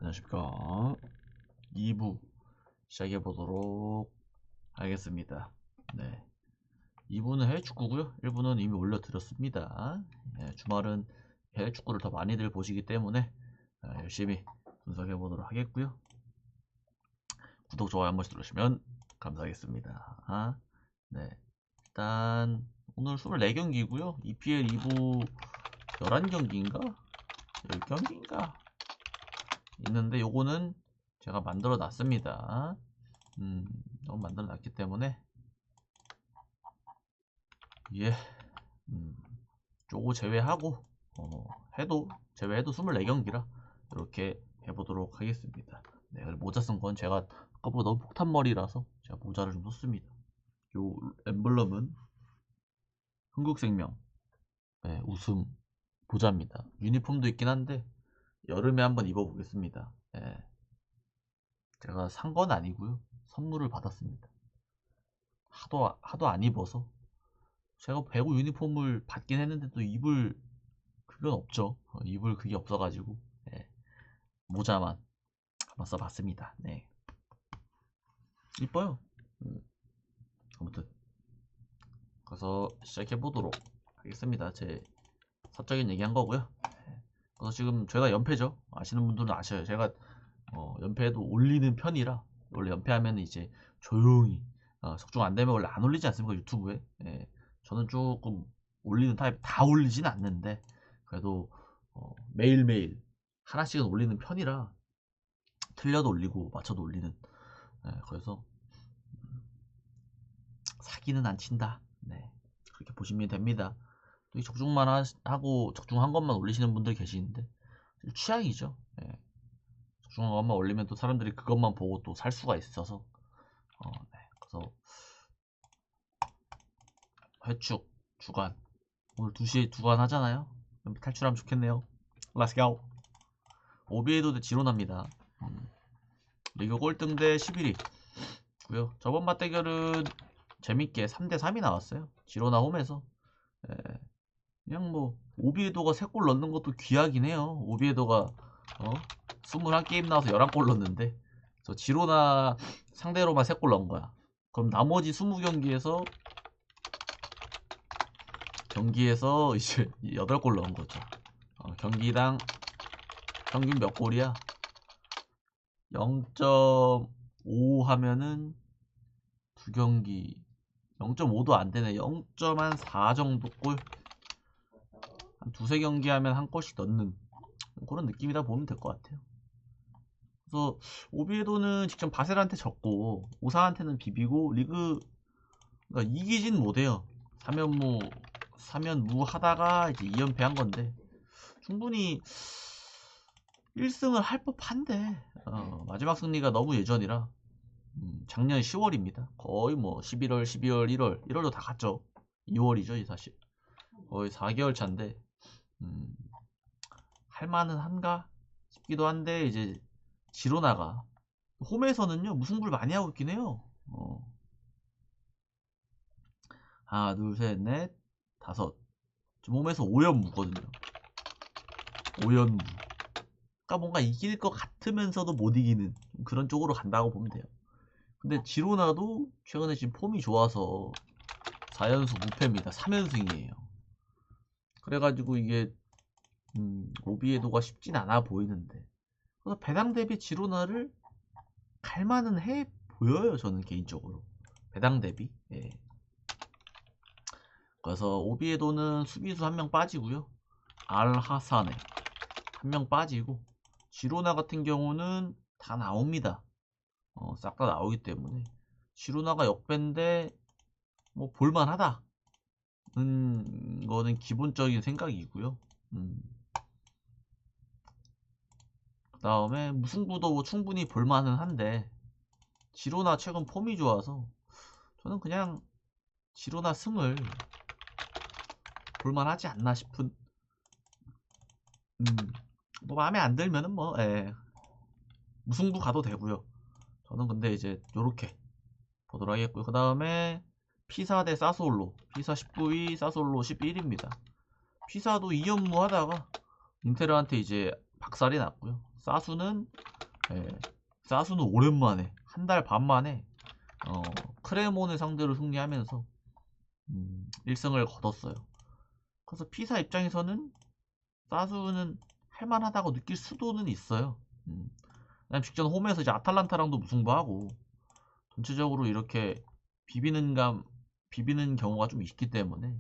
안녕하십니까. 2부 시작해 보도록 하겠습니다. 네, 2부는 해외 축구고요. 1부는 이미 올려드렸습니다. 주말은 해외 축구를 더 많이들 보시기 때문에 열심히 분석해 보도록 하겠고요. 구독, 좋아요 한 번씩 눌러주시면 감사하겠습니다. 네, 일단 오늘 24경기고요. EPL 2부 11경기인가? 10경기인가? 있는데 요거는 제가 만들어 놨습니다. 너무 만들어 놨기 때문에 예, 쪼고 제외하고 해도 제외해도 24경기라 이렇게 해보도록 하겠습니다. 네, 모자 쓴 건 제가 아까보다 너무 폭탄머리라서 제가 모자를 좀 썼습니다. 요 엠블럼은 흥국생명 우승 모자입니다. 유니폼도 있긴 한데 여름에 한번 입어보겠습니다. 제가 산 건 아니고요. 선물을 받았습니다. 하도 안 입어서 제가 배구 유니폼을 받긴 했는데 또 입을 그건 없죠. 입을 그게 없어가지고 모자만 한번 써봤습니다. 네, 이뻐요. 아무튼 그래서 시작해 보도록 하겠습니다. 제 사적인 얘기한 거고요. 그래서 지금 제가 연패죠. 아시는 분들은 아셔요. 제가 연패도 올리는 편이라 원래 연패하면 이제 조용히 적중 안 되면 원래 안 올리지 않습니까 유튜브에. 저는 조금 올리는 타입, 다 올리진 않는데 그래도 매일매일 하나씩은 올리는 편이라 틀려도 올리고 맞춰도 올리는. 그래서 사기는 안 친다. 네, 그렇게 보시면 됩니다. 또 이 적중만 하고 적중한 것만 올리시는 분들 계시는데 취향이죠. 적중한 것만 올리면 또 사람들이 그것만 보고 또 살 수가 있어서 네, 그래서 회축 주간 오늘 2시에 주간 하잖아요. 탈출하면 좋겠네요. Let's go. 오비에도 지로납니다. 리그 꼴등 대 11위 고요. 저번 맞대결은 재밌게 3대3이 나왔어요. 지로나 홈에서. 그냥 뭐 오비에도가 3골 넣는 것도 귀하긴 해요. 오비에도가 21게임 나와서 11골 넣었는데 저 지로나 상대로만 3골 넣은 거야. 그럼 나머지 20경기에서 이제 8골 넣은 거죠. 경기당 평균 몇 골이야? 0.5 하면은 2경기 0.5도 안 되네. 0.4 정도 골. 한 2~3경기 하면 한 골씩 넣는 그런 느낌이다 보면 될 것 같아요. 그래서 오비에도는 직접 바셀한테 졌고 오사한테는 비비고 리그 그러니까 이기진 못해요. 3연무 하다가 이제 2연패 한 건데 충분히 1승을 할 법한데 마지막 승리가 너무 예전이라 작년 10월입니다. 거의 뭐 11월, 12월, 1월도 다 갔죠. 2월이죠, 사실. 거의 4개월 차인데 할만은 한가 싶기도 한데 이제 지로나가 홈에서는요 무승부를 많이 하고 있긴 해요. 하나, 둘, 셋, 넷, 다섯. 지금 홈에서 5연무거든요. 5연무. 그러니까 뭔가 이길 것 같으면서도 못 이기는 그런 쪽으로 간다고 보면 돼요. 근데 지로나도 최근에 지금 폼이 좋아서 4연속 무패입니다. 3연승이에요. 그래가지고 이게 오비에도가 쉽진 않아 보이는데 그래서 배당 대비 지로나를 갈만은 해 보여요. 저는 개인적으로 배당 대비. 그래서 오비에도는 수비수 1명 빠지고요. 알하산에 1명 빠지고 지로나 같은 경우는 다 나옵니다. 싹 다 나오기 때문에 지로나가 역배인데 뭐 볼만하다 거는 기본적인 생각이고요. 그 다음에 무승부도 뭐 충분히 볼만은 한데 지로나 최근 폼이 좋아서 저는 그냥 지로나 승을 볼만하지 않나 싶은. 뭐 마음에 안 들면은 뭐 무승부 가도 되고요. 저는 근데 이제 요렇게 보도록 하겠고요. 그 다음에 피사 대 사솔로. 피사 19위, 사솔로 11위입니다. 피사도 2연무 하다가 인테르한테 이제 박살이 났고요. 사수는 예. 사수는 오랜만에 한 달 반 만에 크레몬을 상대로 승리하면서 1승을 거뒀어요. 그래서 피사 입장에서는 사수는 할만하다고 느낄 수도는 있어요. 왜냐면 직전 홈에서 이제 아탈란타랑도 무승부하고 전체적으로 이렇게 비비는 경우가 좀 있기 때문에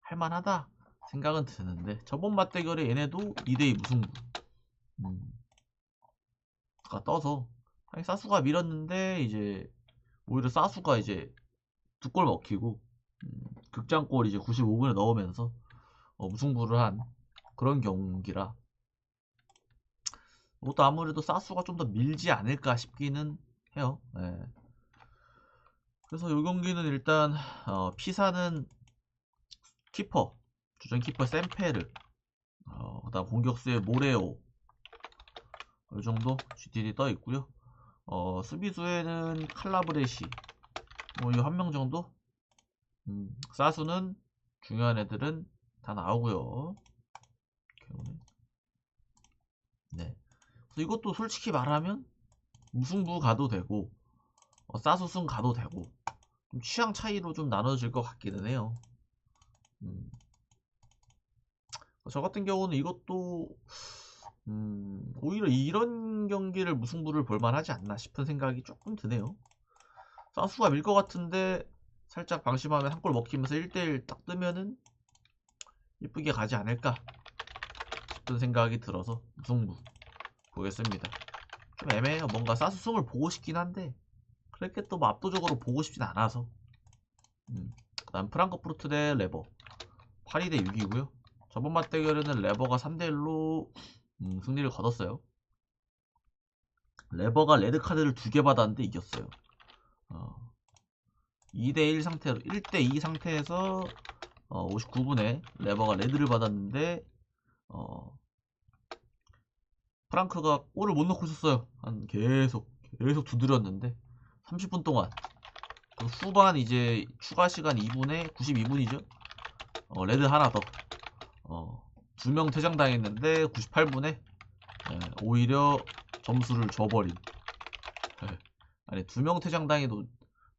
할만하다 생각은 드는데 저번 맞대결에 얘네도 2대2 무승부 가 떠서 아니, 사수가 밀었는데 이제 오히려 사수가 이제 2골 먹히고 극장골 이제 95분에 넣으면서 무승부를 한 그런 경기라 이것도 아무래도 사수가 좀 더 밀지 않을까 싶기는 해요. 예. 그래서 이 경기는 일단 피사는 키퍼 주전 키퍼 샘페르 그다음 공격수의 모레오 이 정도 GTD 떠 있고요. 수비수에는 칼라브레시 뭐 이 한 명 정도. 사수는 중요한 애들은 다 나오고요. 네. 그래서 이것도 솔직히 말하면 무승부 가도 되고 사수승 가도 되고 좀 취향 차이로 좀 나눠질 것 같기는 해요. 저 같은 경우는 이것도 오히려 이런 경기를 무승부를 볼만하지 않나 싶은 생각이 조금 드네요. 사수가 밀 것 같은데 살짝 방심하면 한 골 먹히면서 1대1 딱 뜨면은 이쁘게 가지 않을까 싶은 생각이 들어서 무승부 보겠습니다. 좀 애매해요. 뭔가 사수승을 보고 싶긴 한데 그렇게 또 뭐 압도적으로 보고 싶진 않아서. 그 다음 프랑크푸르트 대 레버 8위 대 6이고요. 저번 맞대결에는 레버가 3대1로 승리를 거뒀어요. 레버가 레드카드를 2개 받았는데 이겼어요. 2대1 상태로 1대2 상태에서 59분에 레버가 레드를 받았는데 프랑크가 골을 못 넣고 있었어요. 한 계속 두드렸는데 30분 동안 그 후반 이제 추가 시간 2분에 92분이죠. 레드 하나 더 2명 퇴장당했는데 98분에 오히려 점수를 줘버린. 아니 2명 퇴장당해도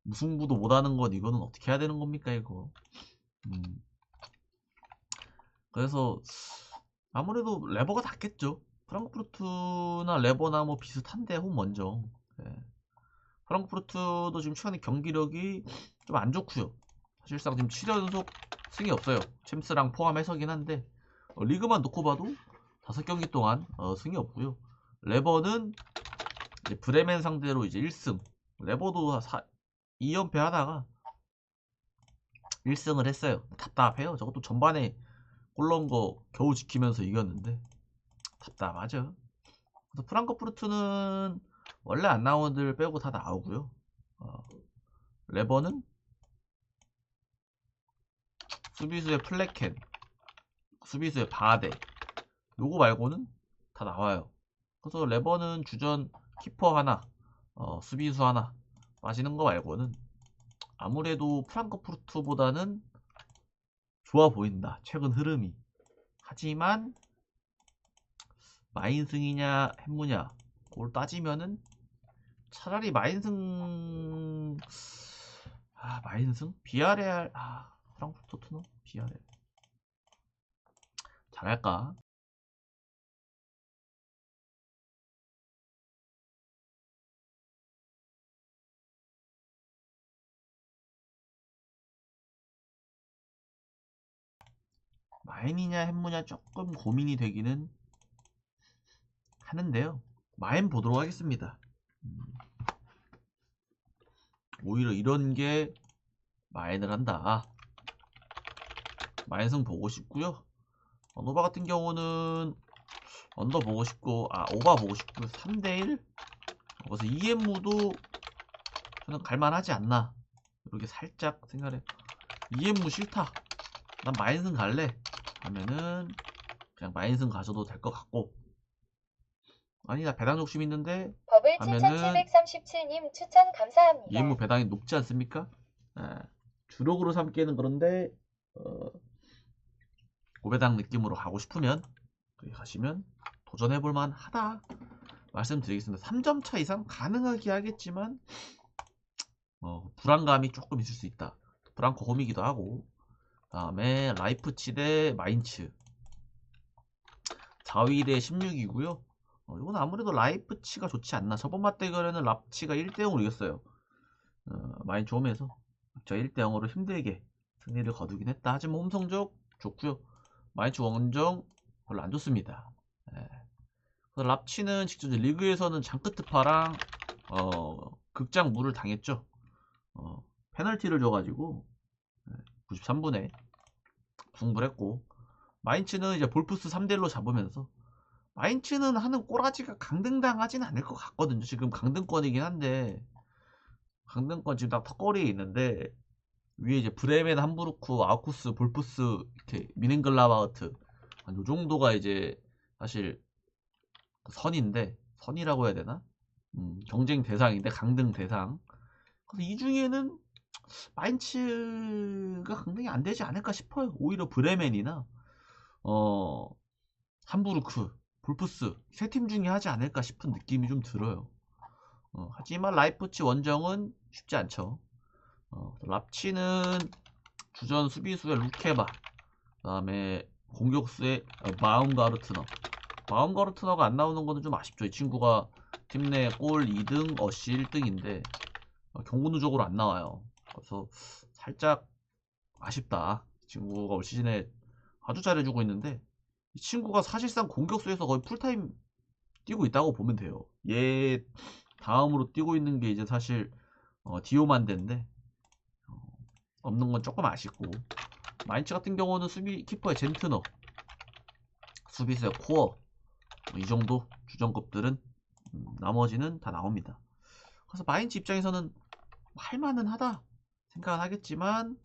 무승부도 못하는 건 이거는 어떻게 해야 되는 겁니까 이거. 그래서 아무래도 레버가 낫겠죠. 프랑크푸르트나 레버나 뭐 비슷한데 홈 먼저. 프랑크푸르트도 지금 최근에 경기력이 좀 안 좋고요. 사실상 지금 7연속 승이 없어요. 챔스랑 포함해서긴 한데 리그만 놓고 봐도 5경기 동안 승이 없고요. 레버는 이제 브레멘 상대로 이제 1승. 레버도 2연패 하다가 1승을 했어요. 답답해요. 저것도 전반에 골 넣은 거 겨우 지키면서 이겼는데 답답하죠. 그래서 프랑크푸르트는 원래 안 나온 애들 빼고 다 나오고요. 레버는 수비수의 플레켄, 수비수의 바데 요거 말고는 다 나와요. 그래서 레버는 주전 키퍼 하나, 수비수 하나 빠지는 거 말고는 아무래도 프랑크푸르트보다는 좋아 보인다. 최근 흐름이. 하지만 마인승이냐 햄무냐 그걸 따지면은 차라리 마인승 마인승? 비아레알 프랑크푸르트 토트넘? 비아레알 잘할까? 마인이냐 햄무냐 조금 고민이 되기는 하는데요. 마인 보도록 하겠습니다. 오히려 이런 게 마인을 한다. 마인승 보고 싶고요. 노바 같은 경우는 언더 보고 싶고 오바 보고 싶고 3대1 그래서 EM무도 저는 갈만하지 않나 이렇게 살짝 생각해. EM무 싫다 난 마인승 갈래 하면은 그냥 마인승 가져도 될 것 같고 아니 나 배당 욕심 있는데 버블 하면은 7737님 추천 감사합니다. EM무 배당이 높지 않습니까? 주력으로 삼기에는 그런데 고배당 느낌으로 가고 싶으면 그렇게 가시면 도전해볼만 하다 말씀드리겠습니다. 3점 차 이상 가능하게 하겠지만 불안감이 조금 있을 수 있다. 브랑코 홈이기도 하고. 다음에 라이프치 대 마인츠 4위 대 16이고요. 이건 아무래도 라이프치가 좋지 않나. 저번 맞대결에는 랍치가 1대0으로 이겼어요. 마인츠 홈에서 저 1대0으로 힘들게 승리를 거두긴 했다. 하지만 홈 성적 좋고요. 마인츠 원정 별로 안 좋습니다. 예. 그래서 랍치는 직접 리그에서는 장크트파랑 극장무를 당했죠. 페널티를 줘가지고 93분에 승부를 했고, 마인츠는 이제 볼프스 3대1로 잡으면서, 마인츠는 하는 꼬라지가 강등당하진 않을 것 같거든요. 지금 강등권이긴 한데, 강등권 지금 딱 턱걸이에 있는데, 위에 이제 브레멘, 함부르크, 아우쿠스, 볼프스, 이렇게 미넨글라바우트, 요 정도가 이제 사실 선인데, 선이라고 해야 되나? 경쟁 대상인데, 강등 대상. 그래서 이 중에는 마인츠가 강등이 안 되지 않을까 싶어요. 오히려 브레멘이나 함부르크, 볼프스 세 팀 중에 하지 않을까 싶은 느낌이 좀 들어요. 하지만 라이프치 원정은 쉽지 않죠. 랍치는 주전 수비수의 루케바, 그다음에 공격수의 바움가르트너가 안 나오는 거는 좀 아쉽죠. 이 친구가 팀 내 골 2등, 어시 1등인데 경고 누적으로 안 나와요. 그래서 살짝 아쉽다. 이 친구가 올 시즌에 아주 잘해주고 있는데, 이 친구가 사실상 공격수에서 거의 풀타임 뛰고 있다고 보면 돼요. 얘 다음으로 뛰고 있는 게 이제 사실 디오만데인데 없는 건 조금 아쉽고, 마인츠 같은 경우는 수비 키퍼의 젠트너, 수비수의 코어, 이 정도 주전급들은 나머지는 다 나옵니다. 그래서 마인츠 입장에서는 할만은 하다 생각은 하겠지만,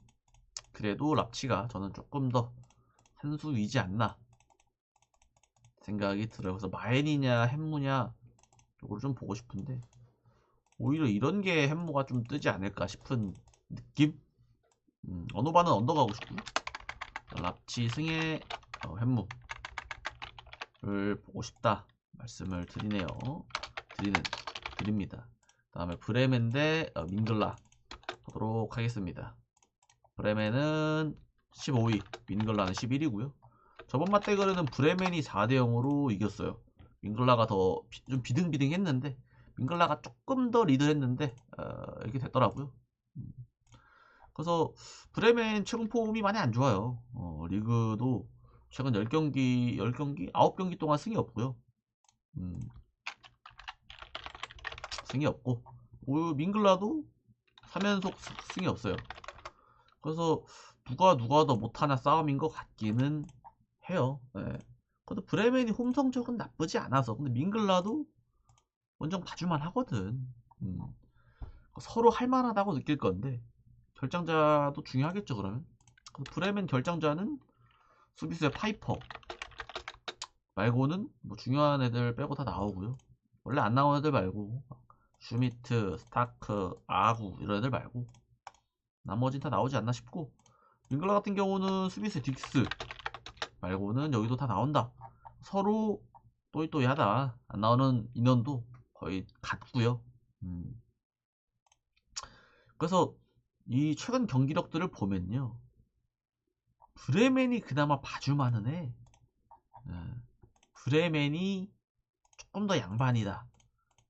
그래도 랍치가 저는 조금 더 한 수 위지 않나 생각이 들어요. 그래서 마엔이냐 햄무냐 이걸 좀 보고 싶은데, 오히려 이런 게 햄무가 좀 뜨지 않을까 싶은 느낌? 언어반은 언더 가고 싶고요. 랍치 승의 햄무를 보고 싶다 말씀을 드립니다. 다음에 브레멘 대 민글라 보도록 하겠습니다. 브레멘은 15위, 민글라는 11위고요. 저번 맞대결에는 브레멘이 4대0으로 이겼어요. 민글라가 더 좀 비등비등했는데, 민글라가 조금 더 리드했는데 이렇게 됐더라고요. 그래서 브레멘 최근 폼이 많이 안 좋아요. 리그도 최근 9경기 동안 승이 없고요. 승이 없고, 민글라도 3연속 승이 없어요. 그래서 누가 더 못하나 싸움인 것 같기는 해요. 네. 그래도 브레멘이 홈 성적은 나쁘지 않아서, 근데 민글라도 원정 봐줄만 하거든. 서로 할만하다고 느낄 건데, 결정자도 중요하겠죠. 그러면 브레멘 결정자는 수비수의 파이퍼 말고는 뭐 중요한 애들 빼고 다 나오고요. 원래 안 나오는 애들 말고 슈미트, 스타크, 아구 이런 애들 말고 나머지는 다 나오지 않나 싶고, 윙글라 같은 경우는 수비수의 딕스 말고는 여기도 다 나온다. 서로 또이또이하다. 안 나오는 인원도 거의 같고요. 그래서 이 최근 경기력들을 보면요, 브레멘이 그나마 봐줄만은 해. 브레멘이 조금 더 양반이다,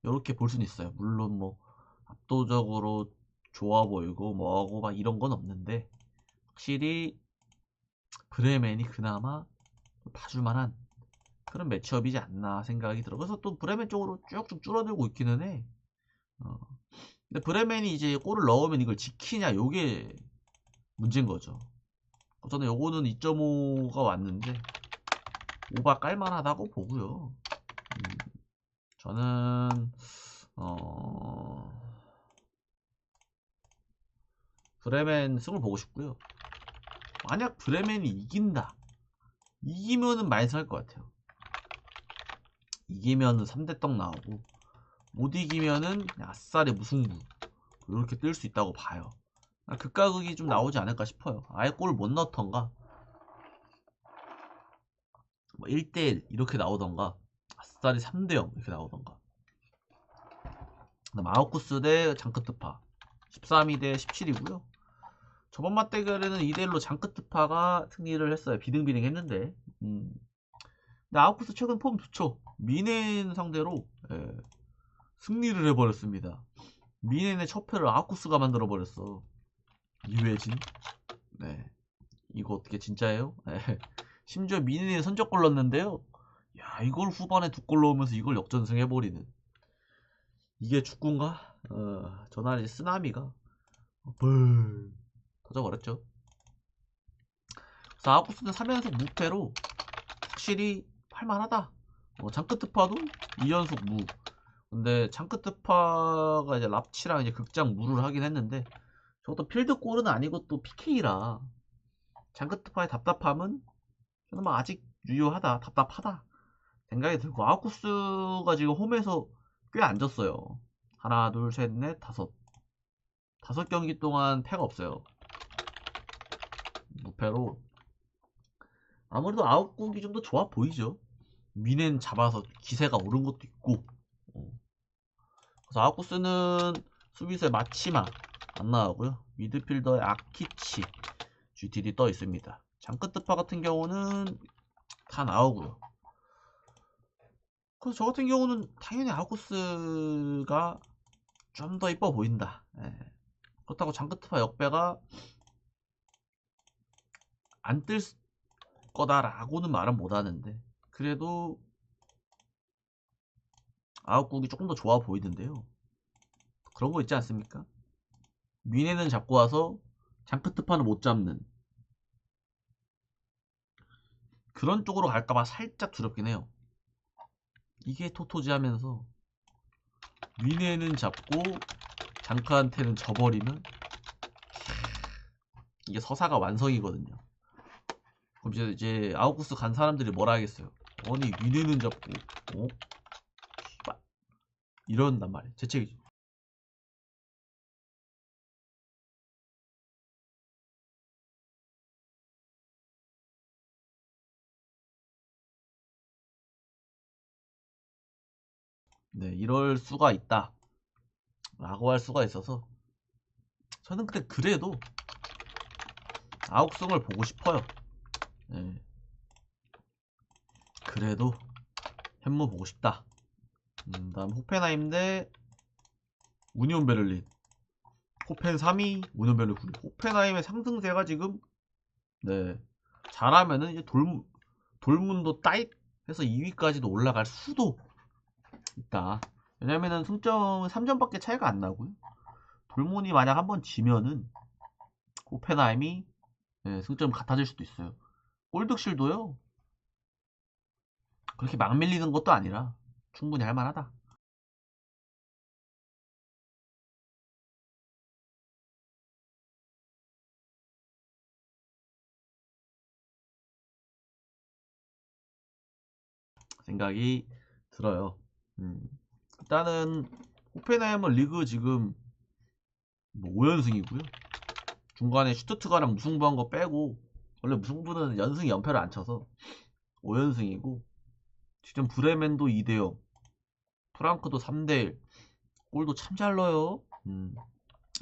이렇게 볼 수는 있어요. 물론 뭐 압도적으로 좋아 보이고 뭐하고 막 이런 건 없는데, 확실히 브레멘이 그나마 봐줄만한 그런 매치업이지 않나 생각이 들어. 그래서 또 브레멘 쪽으로 쭉쭉 줄어들고 있기는 해. 근데 브레멘이 이제 골을 넣으면 이걸 지키냐, 요게 문제인 거죠. 저는 요거는 2.5가 왔는데 5바 깔만하다고 보고요. 저는 브레멘 승을 보고 싶고요. 만약 브레멘이 이기면은 많이 살 것 같아요. 이기면은 3대 떡 나오고, 못 이기면은 아싸리 무승부 이렇게 뜰 수 있다고 봐요. 극과 극이 좀 나오지 않을까 싶어요. 아예 골 못 넣던가, 뭐 1대1 이렇게 나오던가, 아싸리 3대0 이렇게 나오던가. 그다음 아우쿠스 대 장크트파 13위 대 17이고요. 저번 맞대결에는 2대1로 장크트파가 승리를 했어요. 비등비등 했는데. 근데 아우쿠스 최근 폼 좋죠. 미넨 상대로 승리를 해버렸습니다. 미넨의 첫 패를 아우쿠스가 만들어버렸어. 이회진. 네. 이거 어떻게 진짜예요? 네. 심지어 미넨이 선제골 넣었는데요. 야, 이걸 후반에 2골 넣으면서 이걸 역전승 해버리는. 이게 축구인가? 전날 이제 쓰나미가 벌 터져버렸죠. 그래서 아구스는 3연속 무패로 확실히 할만하다. 장크트파도 2연속 무. 근데 장크트파가 이제 랍치랑 이제 극장 무를 하긴 했는데 저것도 필드골은 아니고 또 PK라 장크트파의 답답함은 저는 뭐 아직 유효하다, 답답하다 생각이 들고 아구스가 지금 홈에서 꽤 안 졌어요. 하나, 둘, 셋, 넷, 다섯 경기 동안 패가 없어요. 무패로 아무래도 아웃국이 좀 더 좋아 보이죠. 미넨 잡아서 기세가 오른 것도 있고. 그래서 아웃구스는 수비수의 마치마 안 나가고요. 미드필더의 아키치 GTD 떠 있습니다. 장크트파 같은 경우는 다 나오고요. 그래서 저 같은 경우는 당연히 아웃구스가 좀 더 이뻐 보인다. 그렇다고 장크트파 역배가 안 뜰 거다라고는 말은 못하는데 그래도 아웃국이 조금 더 좋아 보이던데요. 그런 거 있지 않습니까? 미네는 잡고 와서 장크트파는 못 잡는 그런 쪽으로 갈까봐 살짝 두렵긴 해요. 이게 토토지 하면서 미네는 잡고 장크한테는 져버리면 이게 서사가 완성이거든요. 그럼 이제 아우구스 간 사람들이 뭐라 하겠어요? 아니 미네는 잡고 씨발 이런단 말이에요. 재채기죠. 네, 이럴 수가 있다 라고 할 수가 있어서 저는 근데 그래도 아욱성을 보고 싶어요. 네. 그래도 현무 보고 싶다. 다음 호펜하임 대 우니온 베를린. 호펜 3위, 우니온 베를린 9위. 호펜하임의 상승세가 지금 네 잘하면은 이제 돌문도 따잇 해서 2위까지도 올라갈 수도 있다. 왜냐면은 승점은 3점밖에 차이가 안 나고요. 돌문이 만약 한번 지면은 호펜하임이 승점 같아질 수도 있어요. 골득실도요. 그렇게 막 밀리는 것도 아니라 충분히 할만하다. 생각이 들어요. 일단은 호펜하임은 리그 지금 뭐 5연승이고요. 중간에 슈투트가랑 무승부한 거 빼고 원래 무승부는 연승 연패를 안 쳐서 5연승이고 지금 브레멘도 2대0 프랑크도 3대1 골도 참 잘 넣어요.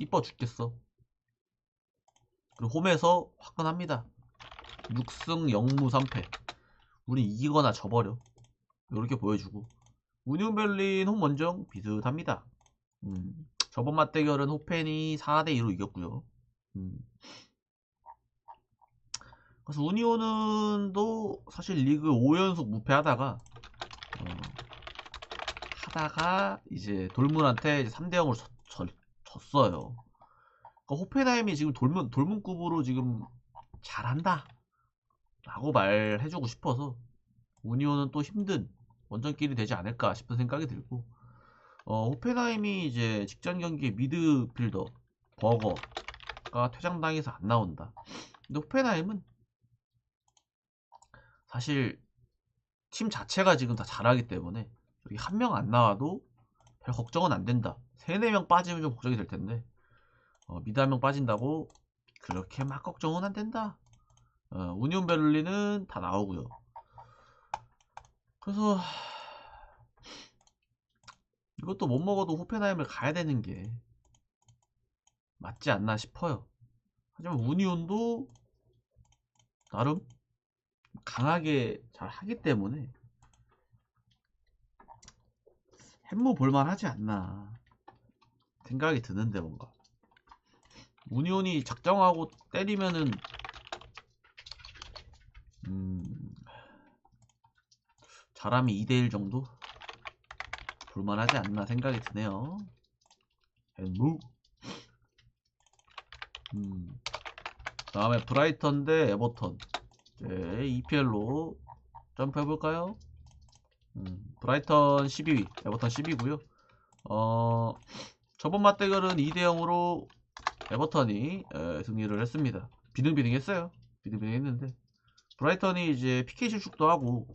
이뻐 죽겠어. 그리고 홈에서 화끈합니다. 6승 0무 3패 우리 이기거나 져버려 이렇게 보여주고 우니온 베를린 홈 원정 비슷합니다. 저번 맞대결은 호펜이 4대2로 이겼고요. 그래서 우니온은 또 사실 리그 5연속 무패하다가 이제 돌문한테 3대0으로 졌어요. 그러니까 호펜하임이 지금 돌문급으로 지금 잘한다 라고 말해주고 싶어서 우니온은 또 힘든 원정길이 되지 않을까 싶은 생각이 들고 호펜하임이 이제 직전 경기에 미드필더 버거가 퇴장당해서 안 나온다. 근데 호펜하임은 사실 팀 자체가 지금 다 잘하기 때문에 여기 한 명 안 나와도 별 걱정은 안 된다. 3, 4명 빠지면 좀 걱정이 될 텐데 미드 한 명 빠진다고 그렇게 막 걱정은 안 된다. 우니온 베를린은 다 나오고요. 그래서 이것도 못 먹어도 호펜하임을 가야 되는 게 맞지 않나 싶어요. 하지만 우니온도 나름 강하게 잘 하기 때문에 햄무 볼만하지 않나 생각이 드는데, 뭔가 우니온이 작정하고 때리면은 잘함이 2대1 정도 볼만하지 않나 생각이 드네요. 햄무. 다음에 브라이턴 대 에버턴. 네, EPL로 점프해볼까요? 브라이턴 12위, 에버턴 10위고요. 저번 맞대결은 2대0으로 에버턴이 승리를 했습니다. 비등비등했어요. 비등비등했는데 브라이턴이 이제 PK 실축도 하고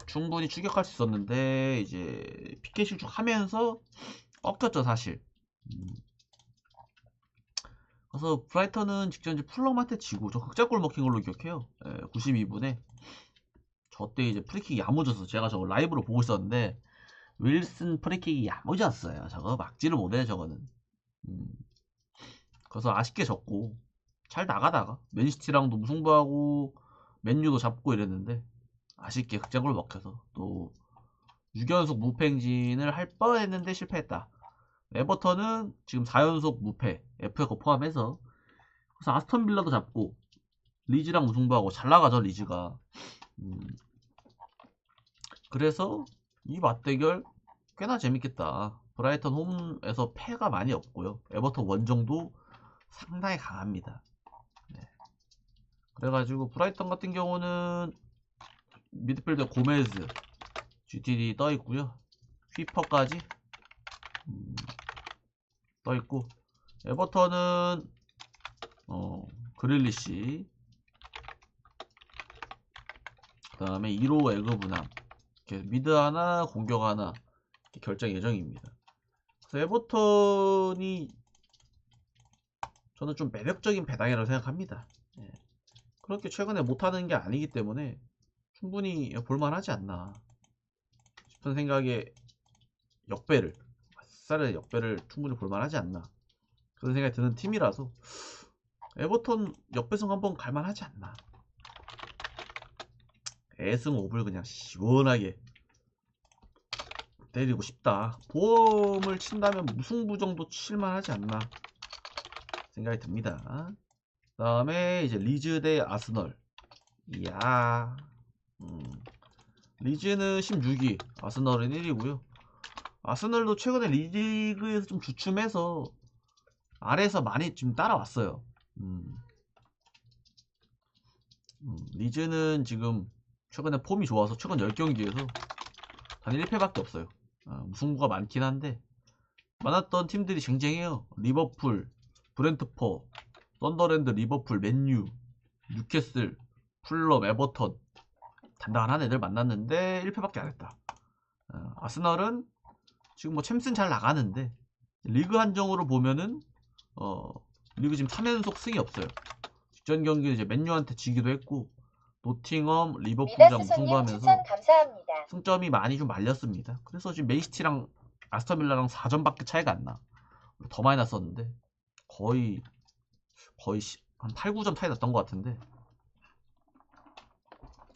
충분히 추격할 수 있었는데 이제 PK 실축하면서 꺾였죠, 사실. 그래서 브라이턴은 직전 이제 풀럼한테 지고 저 극작골 먹힌 걸로 기억해요. 92분에 저때 이제 프리킥이 야무져서 제가 저거 라이브로 보고 있었는데 윌슨 프리킥이 야무졌어요. 저거 막지를 못해 저거는. 그래서 아쉽게 졌고 잘 나가다가 맨시티랑도 무승부하고 맨유도 잡고 이랬는데 아쉽게 극장골 먹혀서 또 6연속 무패 행진을 할 뻔했는데 실패했다. 에버턴은 지금 4연속 무패 FA컵 포함해서, 그래서 아스턴 빌라도 잡고 리즈랑 무승부하고 잘 나가죠 리즈가. 그래서 이 맞대결 꽤나 재밌겠다. 브라이턴 홈에서 패가 많이 없고요. 에버턴 원정도 상당히 강합니다. 네. 그래가지고 브라이턴 같은 경우는 미드필더 고메즈, GTD 떠 있고요. 휘퍼까지 떠 있고, 에버턴은 그릴리시, 그 다음에 1호 에그분함, 미드 하나 공격 하나 결정 예정입니다. 그래서 에버턴이 저는 좀 매력적인 배당이라고 생각합니다. 예. 그렇게 최근에 못하는 게 아니기 때문에 충분히 볼만하지 않나 싶은 생각에 역배를, 아싸의 역배를 충분히 볼만하지 않나 그런 생각이 드는 팀이라서 에버턴 역배승 한번 갈만하지 않나. 애승 5불 그냥 시원하게 때리고 싶다. 보험을 친다면 무승부 정도 칠만하지 않나 생각이 듭니다. 그 다음에 이제 리즈 대 아스널. 이야, 리즈는 16위, 아스널은 1위고요. 아스널도 최근에 리그에서 좀 주춤해서 아래에서 많이 지금 따라왔어요. 리즈는 지금 최근에 폼이 좋아서 최근 10경기에서 단 1패밖에 없어요. 무승부가 많긴 한데 많았던 팀들이 쟁쟁해요. 리버풀, 브렌트퍼, 썬더랜드, 리버풀, 맨유, 뉴캐슬, 풀럼, 에버턴 단단한 애들 만났는데 1패밖에 안 했다. 아스널은 지금 뭐 챔스는 잘 나가는데 리그 한정으로 보면은 리그 지금 3연속 승이 없어요. 직전 경기는 이제 맨유한테 지기도 했고 노팅엄, 리버풀이랑 무승부하면서 승점이 많이 좀 말렸습니다. 그래서 지금 맨시티랑 아스턴빌라랑 4점밖에 차이가 안 나. 더 많이 났었는데 거의 한 8, 9점 차이 났던 것 같은데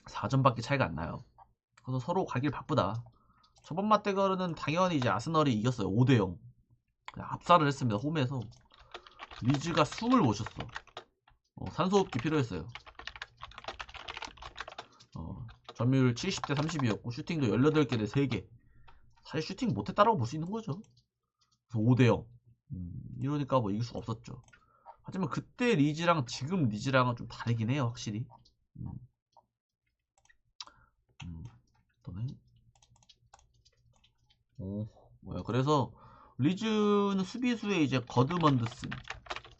4점밖에 차이가 안 나요. 그래서 서로 가길 바쁘다. 저번 맞대결은 당연히 이제 아스널이 이겼어요. 5대0 압살을 했습니다. 홈에서. 리즈가 숨을 못 쉬었어. 산소호흡기 필요했어요. 점유율 70대 30이었고 슈팅도 18개 대 3개. 사실 슈팅 못했다라고 볼 수 있는 거죠. 그래서 5대0 이러니까 뭐 이길 수가 없었죠. 하지만 그때 리즈랑 지금 리즈랑은 좀 다르긴 해요, 확실히. 뭐야. 그래서 리즈는 수비수에 이제 거드먼드슨,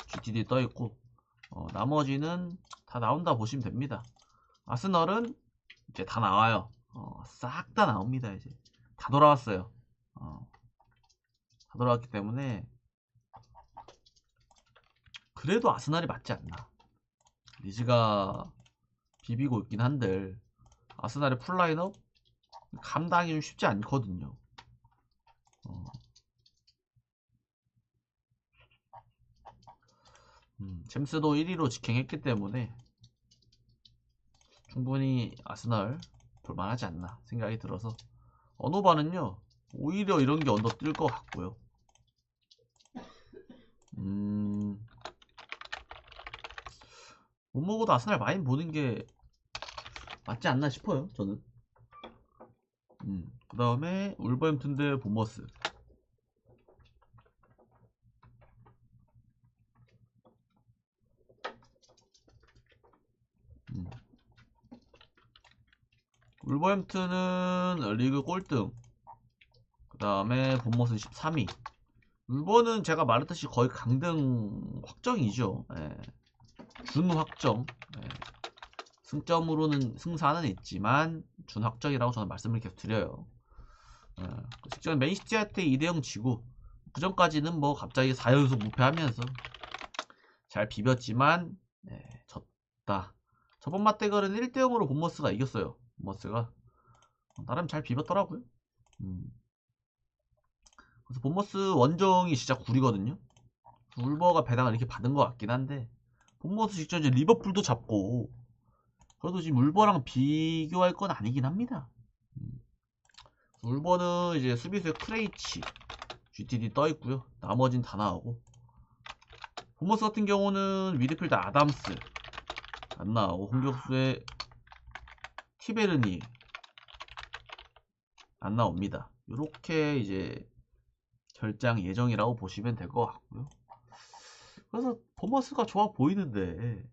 GTD 떠있고, 나머지는 다 나온다 보시면 됩니다. 아스널은 이제 다 나와요. 싹 다 나옵니다. 이제 다 돌아왔어요. 다 돌아왔기 때문에 그래도 아스날이 맞지 않나. 리즈가 비비고 있긴 한들 아스날의 풀라인업 감당이 좀 쉽지 않거든요. 챔스도 1위로 직행했기 때문에 충분히 아스널 볼만하지 않나 생각이 들어서 언어바는요 오히려 이런 게 언더 뜰 것 같고요. 못 먹어도 아스날 많이 보는 게 맞지 않나 싶어요 저는. 그 다음에 울버햄튼 대 본머스. 울버햄튼은 리그 꼴등, 그 다음에 본머스는 13위. 울버는 제가 말했듯이 거의 강등 확정이죠. 예. 준 확정. 예. 승점으로는 승산은 있지만 준 확정이라고 저는 말씀을 계속 드려요. 예. 직전 맨시티한테 2대0 지고 그 전까지는 뭐 갑자기 4연속 무패하면서 잘 비볐지만 졌다. 저번 맞대결은 1대0으로 본머스가 이겼어요. 본머스가 나름 잘 비볐더라고요. 그래서 본머스 원정이 진짜 구리거든요. 울버가 배당을 이렇게 받은 것 같긴 한데 본머스 직전 이제 리버풀도 잡고 그래도 지금 울버랑 비교할 건 아니긴 합니다. 울버는 이제 수비수에 크레이치, GTD 떠 있고요. 나머진 다 나오고 본머스 같은 경우는 미드필더 아담스 안 나오고 공격수에 티베르니 안 나옵니다. 이렇게 이제 결장 예정이라고 보시면 될 것 같고요. 그래서 본머스가 좋아 보이는데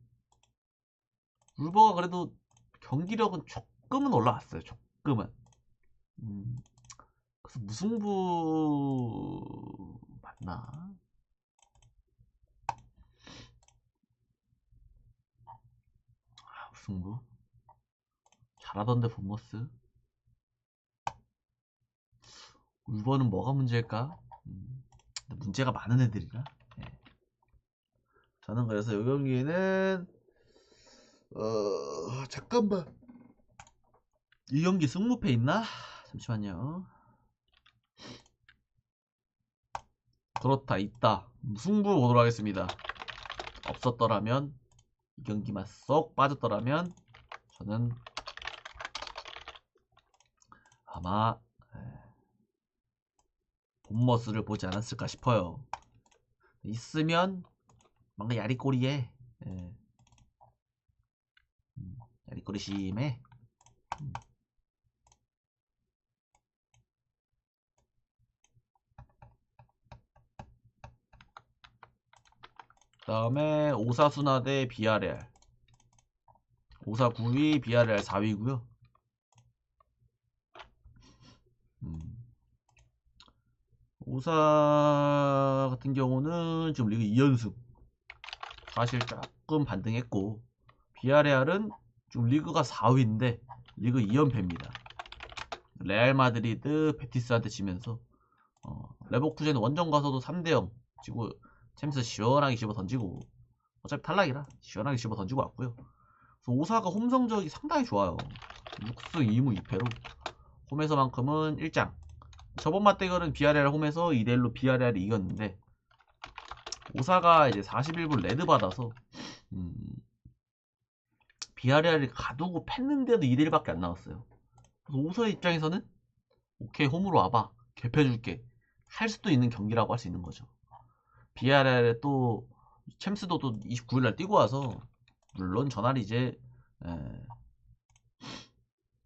울버가 그래도 경기력은 조금은 올라왔어요. 조금은. 그래서 무승부 맞나? 무승부 잘하던데 본머스. 울버는 뭐가 문제일까? 문제가 많은 애들이라. 네. 저는 그래서 이 경기는 잠깐만 이 경기 승무패 있나? 잠시만요. 그렇다 있다. 승부 보도록 하겠습니다. 없었더라면 이 경기만 쏙 빠졌더라면 저는 아마 본머스를 보지 않았을까 싶어요. 있으면 뭔가 야리꼬리에 야리꼬리 심해. 그 다음에 오사수나 대 비아레알. 오사 9위, 비아레알 4위고요. 오사 같은 경우는 지금 리그 2연승. 사실 조금 반등했고 비아레알은 지금 리그가 4위인데 리그 2연패입니다. 레알 마드리드, 베티스한테 지면서 레버쿠젠 원정 가서도 3대0 지고 챔스 시원하게 집어 던지고 어차피 탈락이라 시원하게 집어 던지고 왔고요. 그래서 오사가 홈 성적이 상당히 좋아요. 6승 2무 2패로 홈에서만큼은 1장. 저번 맞대결은 비아레알 홈에서 2대1로 비아레알이 이겼는데 오사가 이제 41분 레드 받아서 비아레알이 가두고 팼는데도 2대1밖에 안 나왔어요. 그래서 오사의 입장에서는 오케이 홈으로 와봐 개패줄게 할 수도 있는 경기라고 할 수 있는 거죠. 비아레알에 또 챔스도 또 29일날 뛰고 와서 물론 전날이 이제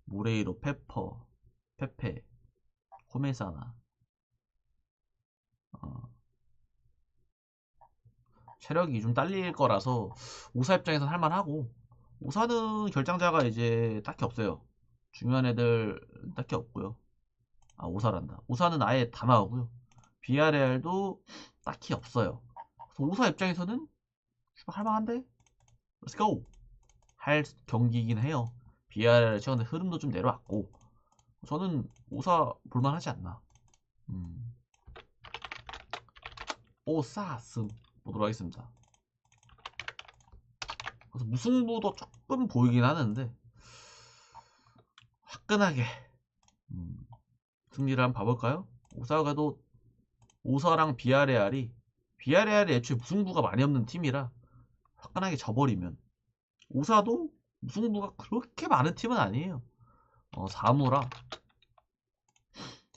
모레이로 페페 코메사나 체력이 좀 딸릴 거라서 오사 입장에서 할만하고 오사는 결장자가 이제 딱히 없어요. 중요한 애들 딱히 없고요. 오사란다. 오사는 아예 다 나오고요. 비아레알도 딱히 없어요. 그래서 오사 입장에서는 할만한데? Let's go! 할 경기이긴 해요. 비아레알 최근에 흐름도 좀 내려왔고 저는 오사 볼만하지 않나. 오사승 보도록 하겠습니다. 그래서 무승부도 조금 보이긴 하는데 화끈하게 승리를 한번 봐볼까요? 오사가도 오사랑 비아레알이 애초에 무승부가 많이 없는 팀이라 화끈하게 져버리면 오사도 무승부가 그렇게 많은 팀은 아니에요. 사무라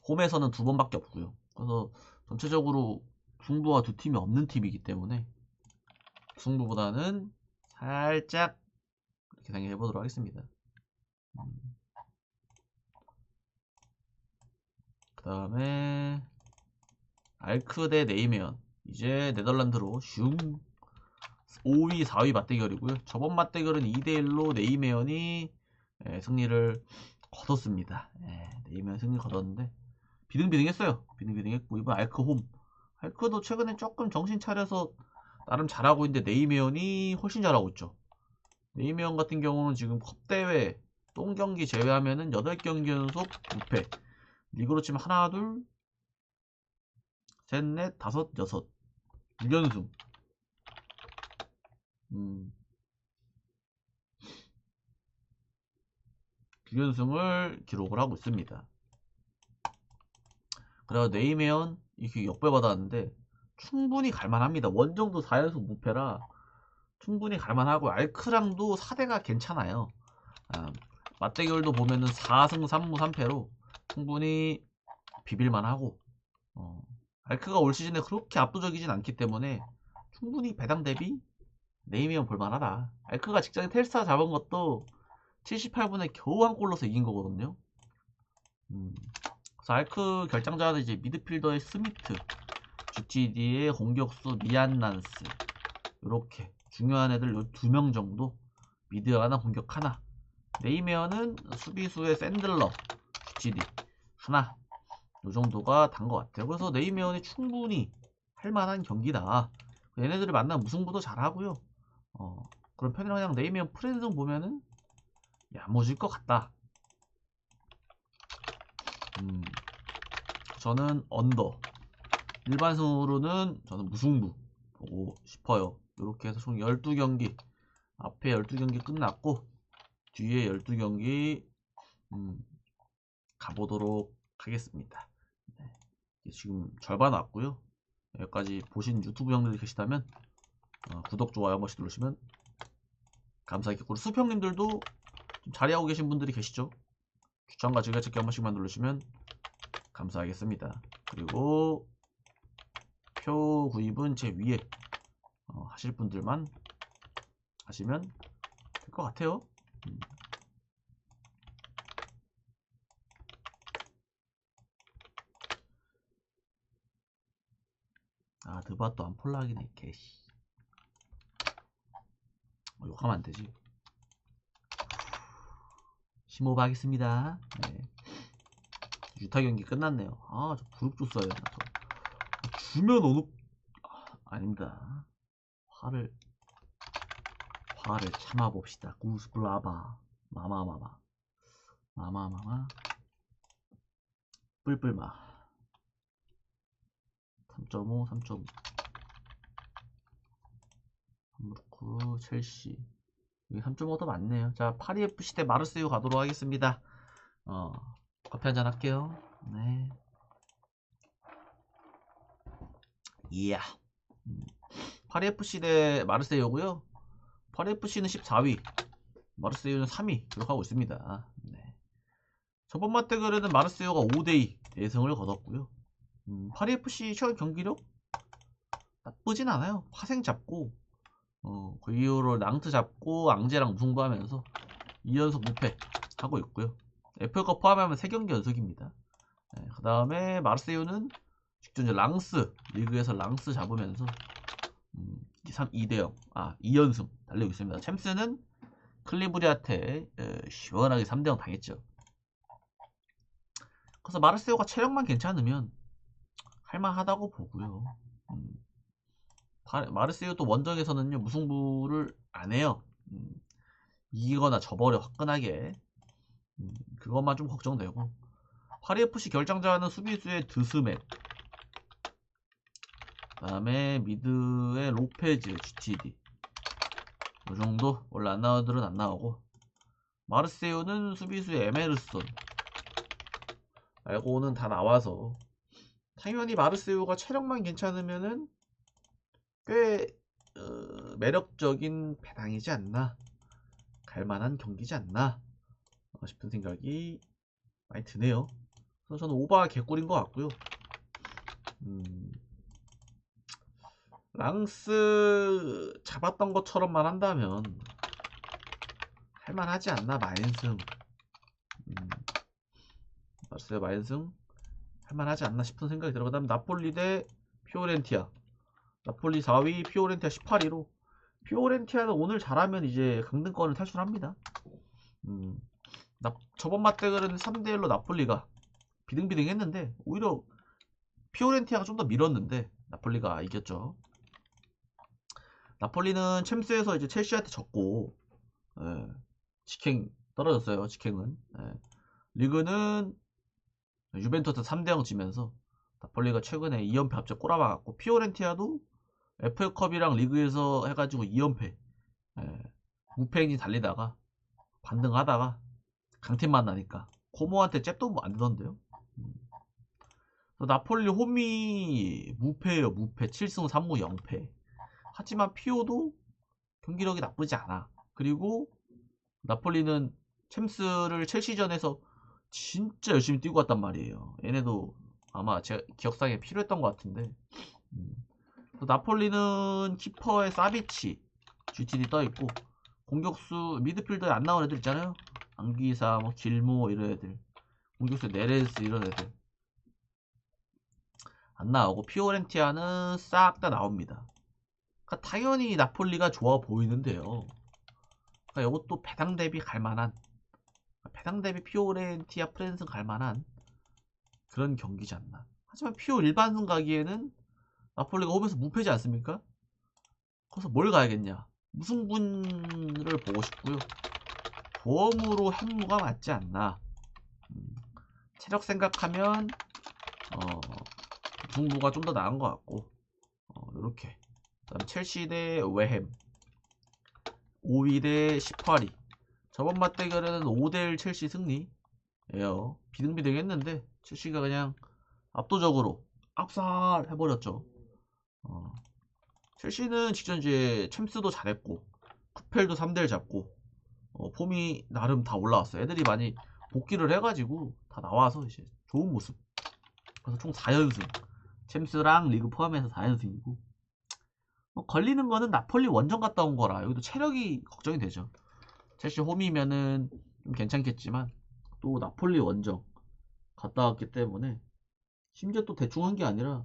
홈에서는 2번밖에 없고요. 그래서 전체적으로 승부와 두 팀이 없는 팀이기 때문에 승부보다는 살짝 이렇게 생각해 보도록 하겠습니다. 그 다음에 알크 대 네이메언. 이제 네덜란드로 슝 5위 4위 맞대결이고요. 저번 맞대결은 2대1로 네이메언이 승리를 거뒀습니다. 네이메언 승리 거뒀는데 비등비등했어요. 비등비등했고 이번 알크 홈. 알크도 최근에 조금 정신 차려서 나름 잘하고 있는데 네이메언이 훨씬 잘하고 있죠. 네이메언 같은 경우는 지금 컵대회 똥경기 제외하면은 8경기 연속 무패. 리그로 치면 하나, 둘, 셋, 넷, 다섯, 여섯. 6연승. 6연승을 기록을 하고 있습니다. 그래서 네이메언 이렇게 역배받았는데 충분히 갈만합니다. 원정도 4연속 무패라 충분히 갈만하고 알크랑도 4대가 괜찮아요. 맞대결도 보면은 4승 3무 3패로 충분히 비빌만하고 알크가 올 시즌에 그렇게 압도적이진 않기 때문에 충분히 배당 대비 네이메언 볼만하다. 알크가 직전에 텔스타 잡은 것도 78분에 겨우 한 골 넣어서 이긴 거거든요. 그래서 알크 결정자는 이제 미드필더의 스미트, GTD의 공격수 미안난스 이렇게 중요한 애들 2명 정도 미드 하나 공격 하나. 네이메어는 수비수의 샌들러, GTD 하나 요 정도가 단 것 같아요. 그래서 네이메어는 충분히 할만한 경기다. 얘네들을 만나면 무승부도 잘하고요. 그런 편이라 그냥 네이메어 프랜성 보면은 야무질 것 같다. 저는 언더. 일반승으로는 저는 무승부 보고 싶어요. 이렇게 해서 총 12경기. 앞에 12경기 끝났고 뒤에 12경기 가보도록 하겠습니다. 네. 지금 절반 왔고요. 여기까지 보신 유튜브 형들이 계시다면 구독, 좋아요 한 번씩 누르시면 감사하겠고 수평님들도 좀 자리하고 계신 분들이 계시죠? 추천과 즐겨찾기 한 번씩만 누르시면 감사하겠습니다. 그리고 표 구입은 제 위에 하실 분들만 하시면 될 것 같아요. 드바또 안 폴락이네 개씨. 욕하면 안 되지. 심호흡 하겠습니다. 네. 유타 경기 끝났네요. 저 부릅 줬어야 되나 또. 주면 어느 아닙니다. 화를 참아봅시다. 구스블라바 마마마마 마마마마 뿔뿔마 3.5 3.5 함부르크 첼시 여기 3.5도 많네요. 자 파리FC 대 마르세유 가도록 하겠습니다. 커피 한잔 할게요. 네. 이야. 파리FC 대 마르세유고요. 파리FC는 14위, 마르세유는 3위 기록하고 있습니다. 네. 저번 맞대결에는 마르세유가 5대2 대승을 거뒀고요. 파리FC 최근 경기력 나쁘진 않아요. 파생 잡고 그 이후로 랑트 잡고 앙제랑 무승부하면서 2연속 무패 하고 있고요. FA컵 포함하면 3경기 연속입니다. 네, 그 다음에 마르세유는 직전 랑스 리그에서 랑스 잡으면서 2대0 2연승 달리고 있습니다. 챔스는 클리브리한테 시원하게 3대0 당했죠. 그래서 마르세유가 체력만 괜찮으면 할만하다고 보고요. 마르세유도 원정에서는요 무승부를 안 해요. 이기거나 져버려 화끈하게. 그것만 좀 걱정되고. 파리FC 결정자는 수비수의 드스მეტ, 그 다음에 미드의 로페즈, GTD 이 정도. 원래 안 나오들은 안 나오고. 마르세유는 수비수의 에메르손 말고는 다 나와서 당연히 마르세유가 체력만 괜찮으면은 꽤 매력적인 배당이지 않나, 갈만한 경기지 않나 싶은 생각이 많이 드네요. 그래서 저는 오바 개꿀인 것 같고요. 랑스 잡았던 것처럼만 한다면 할만하지 않나. 마인승, 마르세유 마인승 할만하지 않나 싶은 생각이 들어. 그 다음 나폴리 대 피오렌티아. 나폴리 4위, 피오렌티아 18위로. 피오렌티아는 오늘 잘하면 이제 강등권을 탈출합니다. 저번 맞대결은 3대1로 나폴리가 비등비등 했는데 오히려 피오렌티아가 좀 더 밀었는데 나폴리가 이겼죠. 나폴리는 챔스에서 이제 첼시한테 졌고, 직행 떨어졌어요. 직행은. 리그는 유벤투스 3대0 지면서 나폴리가 최근에 2연패 갑자기 꼬라박았고, 피오렌티아도 FA컵이랑 리그에서 해가지고 2연패 무패행진 달리다가 반등하다가 강팀 만나니까 코모한테 잽도 안 되던데요. 나폴리 홈이 무패예요. 무패 7승 3무 0패. 하지만 피오도 경기력이 나쁘지 않아. 그리고 나폴리는 챔스를 첼시전에서 진짜 열심히 뛰고 왔단 말이에요. 얘네도 아마 제 기억상에 필요했던 것 같은데. 나폴리는 키퍼에 사비치, GTD 떠있고, 공격수 미드필더에 안 나온 애들 있잖아요. 안기사, 뭐 길모 이런 애들, 공격수 네레스 이런 애들 안 나오고, 피오렌티아는 싹 다 나옵니다. 그러니까 당연히 나폴리가 좋아 보이는데요. 그러니까 이것도 배당 대비 갈만한, 배당 대비 피오렌티아 프랜스 갈만한 그런 경기지 않나. 하지만 피오 일반승 가기에는 나폴리가 홈에서 무패지 않습니까? 그래서 뭘 가야겠냐? 무승부를 보고 싶고요. 보험으로 현무가 맞지 않나. 체력 생각하면 무승부가 좀 더 나은 것 같고, 이렇게. 그다음 첼시 대 웨햄 5위 대 18위. 저번 맞대결에는 5대1 첼시 승리예요. 비등비등 했는데 첼시가 그냥 압도적으로 압살 해버렸죠. 첼시는 직전 이제 챔스도 잘했고 쿠펠도 3대1 잡고 폼이 나름 다 올라왔어요. 애들이 많이 복귀를 해가지고 다 나와서 이제 좋은 모습. 그래서 총 4연승. 챔스랑 리그 포함해서 4연승이고, 걸리는 거는 나폴리 원정 갔다 온 거라 여기도 체력이 걱정이 되죠. 첼시 홈이면은 좀 괜찮겠지만 또 나폴리 원정 갔다 왔기 때문에, 심지어 또 대충 한 게 아니라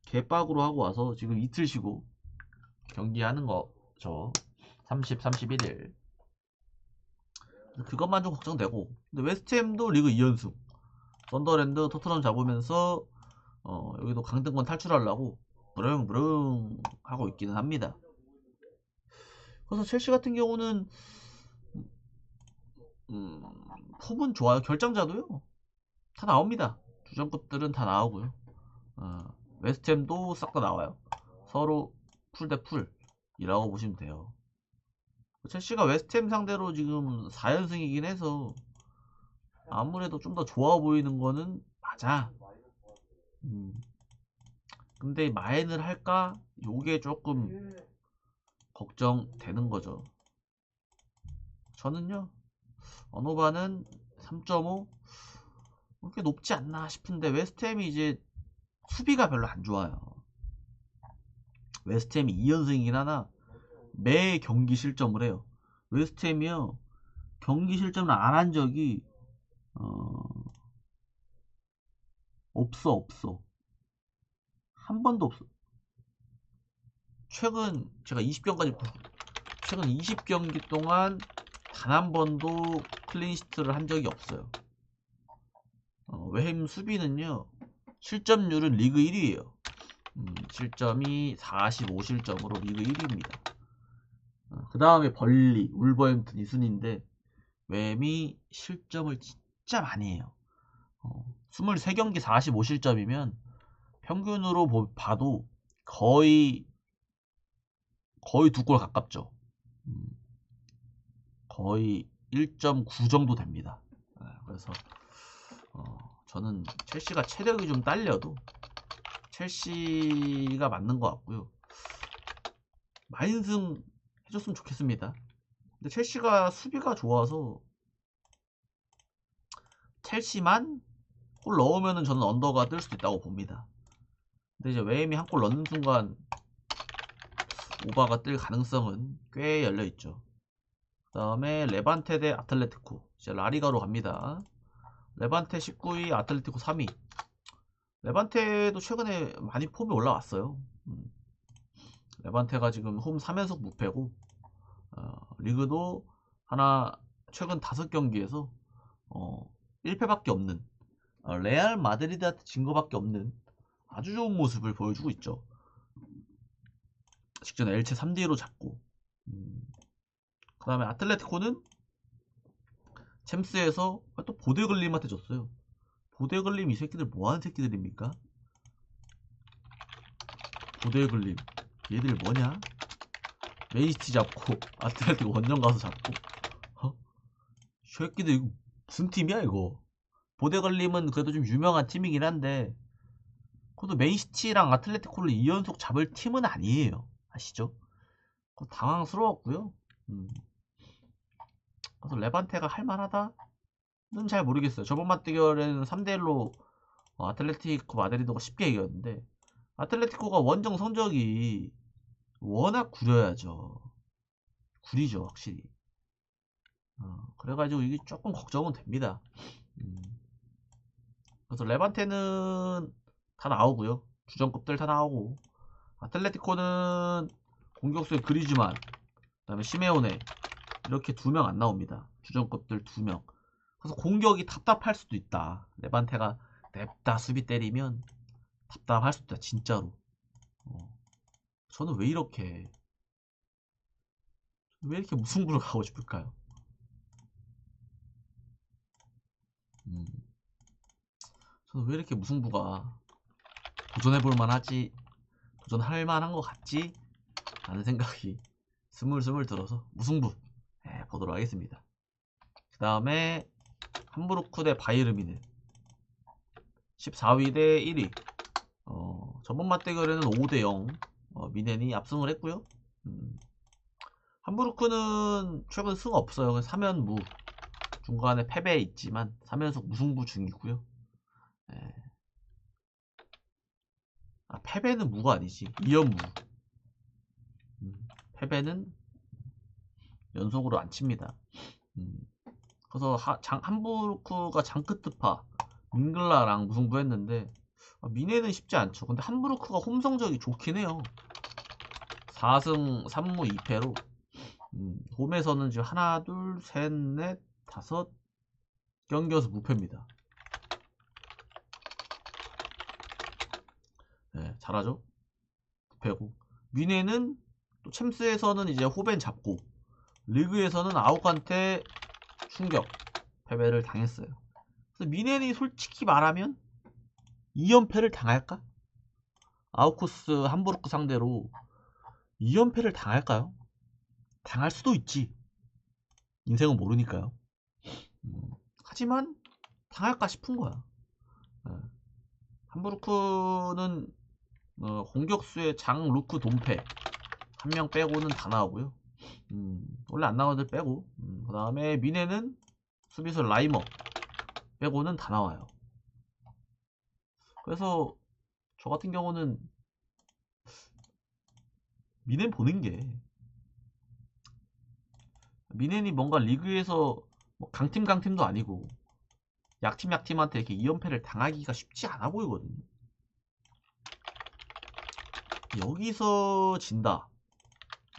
개빡으로 하고 와서 지금 이틀 쉬고 경기하는 거죠. 30, 31일. 그것만 좀 걱정되고. 근데 웨스트햄도 리그 2연승. 썬더랜드, 토트넘 잡으면서 여기도 강등권 탈출하려고 부릉부릉 하고 있기는 합니다. 그래서 첼시 같은 경우는 폼은 좋아요. 결장자도요 다 나옵니다. 주전급들은 다 나오고요. 웨스트햄도 싹 다 나와요. 서로 풀 대 풀이라고 보시면 돼요. 첼시가 웨스트햄 상대로 지금 4연승이긴 해서 아무래도 좀 더 좋아 보이는 거는 맞아. 근데 마인을 할까? 요게 조금 걱정되는 거죠. 저는요, 언어바는 3.5 그렇게 높지 않나 싶은데, 웨스트햄이 이제 수비가 별로 안 좋아요. 웨스트햄이 2연승이긴 하나 매 경기 실점을 해요. 웨스트햄이요, 경기 실점을 안 한 적이 없어. 한 번도 없어. 최근 제가 20경까지 최근 20경기 동안 단 한 번도 클린시트를 한 적이 없어요. 웨햄 수비는요, 실점률은 리그 1위에요. 실점이 45실점으로 리그 1위입니다. 그 다음에 벌리, 울버햄튼 이 순인데, 웨햄이 실점을 진짜 많이 해요. 23경기 45실점이면 평균으로 봐도 거의 2골 가깝죠. 거의 1.9 정도 됩니다. 그래서 저는 첼시가 체력이 좀 딸려도 첼시가 맞는 것 같고요. 마인승 해줬으면 좋겠습니다. 근데 첼시가 수비가 좋아서 첼시만 골 넣으면은 저는 언더가 뜰 수도 있다고 봅니다. 근데 이제 웨임이 한 골 넣는 순간 오바가 뜰 가능성은 꽤 열려있죠. 그 다음에 레반테 대 아틀레티코. 이제 라리가로 갑니다. 레반테 19위, 아틀레티코 3위. 레반테도 최근에 많이 폼이 올라왔어요. 레반테가 지금 홈 3연속 무패고, 리그도 하나 최근 5경기에서 1패밖에 없는, 레알 마드리드한테 진 거밖에 없는 아주 좋은 모습을 보여주고 있죠. 직전 엘체 3대2로 잡고, 그 다음에 아틀레티코는 챔스에서 또 보데글림한테 졌어요. 보데글림 이 새끼들 뭐하는 새끼들입니까? 보데글림 얘들 뭐냐? 메이시티 잡고 아틀레티코 원정 가서 잡고 이 새끼들 이거 무슨 팀이야 이거? 보데글림은 그래도 좀 유명한 팀이긴 한데 그래도 맨시티랑 아틀레티코를 2연속 잡을 팀은 아니에요. 아시죠? 당황스러웠고요. 그래서 레반테가 할만하다는 잘 모르겠어요. 저번 맞대결에는 3대1로 아틀레티코 마드리드가 쉽게 이겼는데 아틀레티코가 원정 성적이 워낙 구려야죠. 구리죠 확실히. 그래가지고 이게 조금 걱정은 됩니다. 그래서 레반테는 다 나오고요. 주전급들 다 나오고 아틀레티코는 공격수의 그리즈만 그 다음에 시메오네 이렇게 2명 안 나옵니다. 주전급들 2명. 그래서 공격이 답답할 수도 있다. 레반테가 냅다 수비 때리면 답답할 수도 있다 진짜로. 저는 왜 이렇게 무승부를 가고 싶을까요? 저는 왜 이렇게 무승부가 도전해볼 만하지, 도전할 만한 것 같지? 라는 생각이 스물스물 들어서 무승부 보도록 하겠습니다. 그 다음에 함부르크 대 바이에른 14위 대 1위. 저번 맞대결에는 5대0 미넨이 압승을 했고요. 함부르크는 최근 승 없어요. 3연무 중간에 패배 있지만 3연속 무승부 중이고요. 패배는 무가 아니지 2연무. 패배는 연속으로 안 칩니다. 그래서 함부르크가 장크트파 밍글라랑 무승부했는데 미네는 쉽지 않죠. 근데 함부르크가 홈 성적이 좋긴 해요. 4승 3무 2패로 홈에서는 지금 하나 둘 셋 넷 다섯 경기여서 무패입니다. 네, 잘하죠. 무패고 미네는 또 챔스에서는 이제 호벤 잡고 리그에서는 아욱한테 충격 패배를 당했어요. 그래서 미넨이 솔직히 말하면 2연패를 당할까? 아우쿠스 함부르크 상대로 2연패를 당할까요? 당할 수도 있지. 인생은 모르니까요. 하지만 당할까 싶은 거야. 함부르크는 공격수의 장, 루크, 돈페 한 명 빼고는 다 나오고요. 원래 안 나오는 애들 빼고 그 다음에 미네는 수비수 라이머 빼고는 다 나와요. 그래서 저 같은 경우는 미넨 보는 게 미넨이 뭔가 리그에서 뭐 강팀도 아니고 약팀한테 이렇게 2연패를 당하기가 쉽지 않아 보이거든요. 여기서 진다.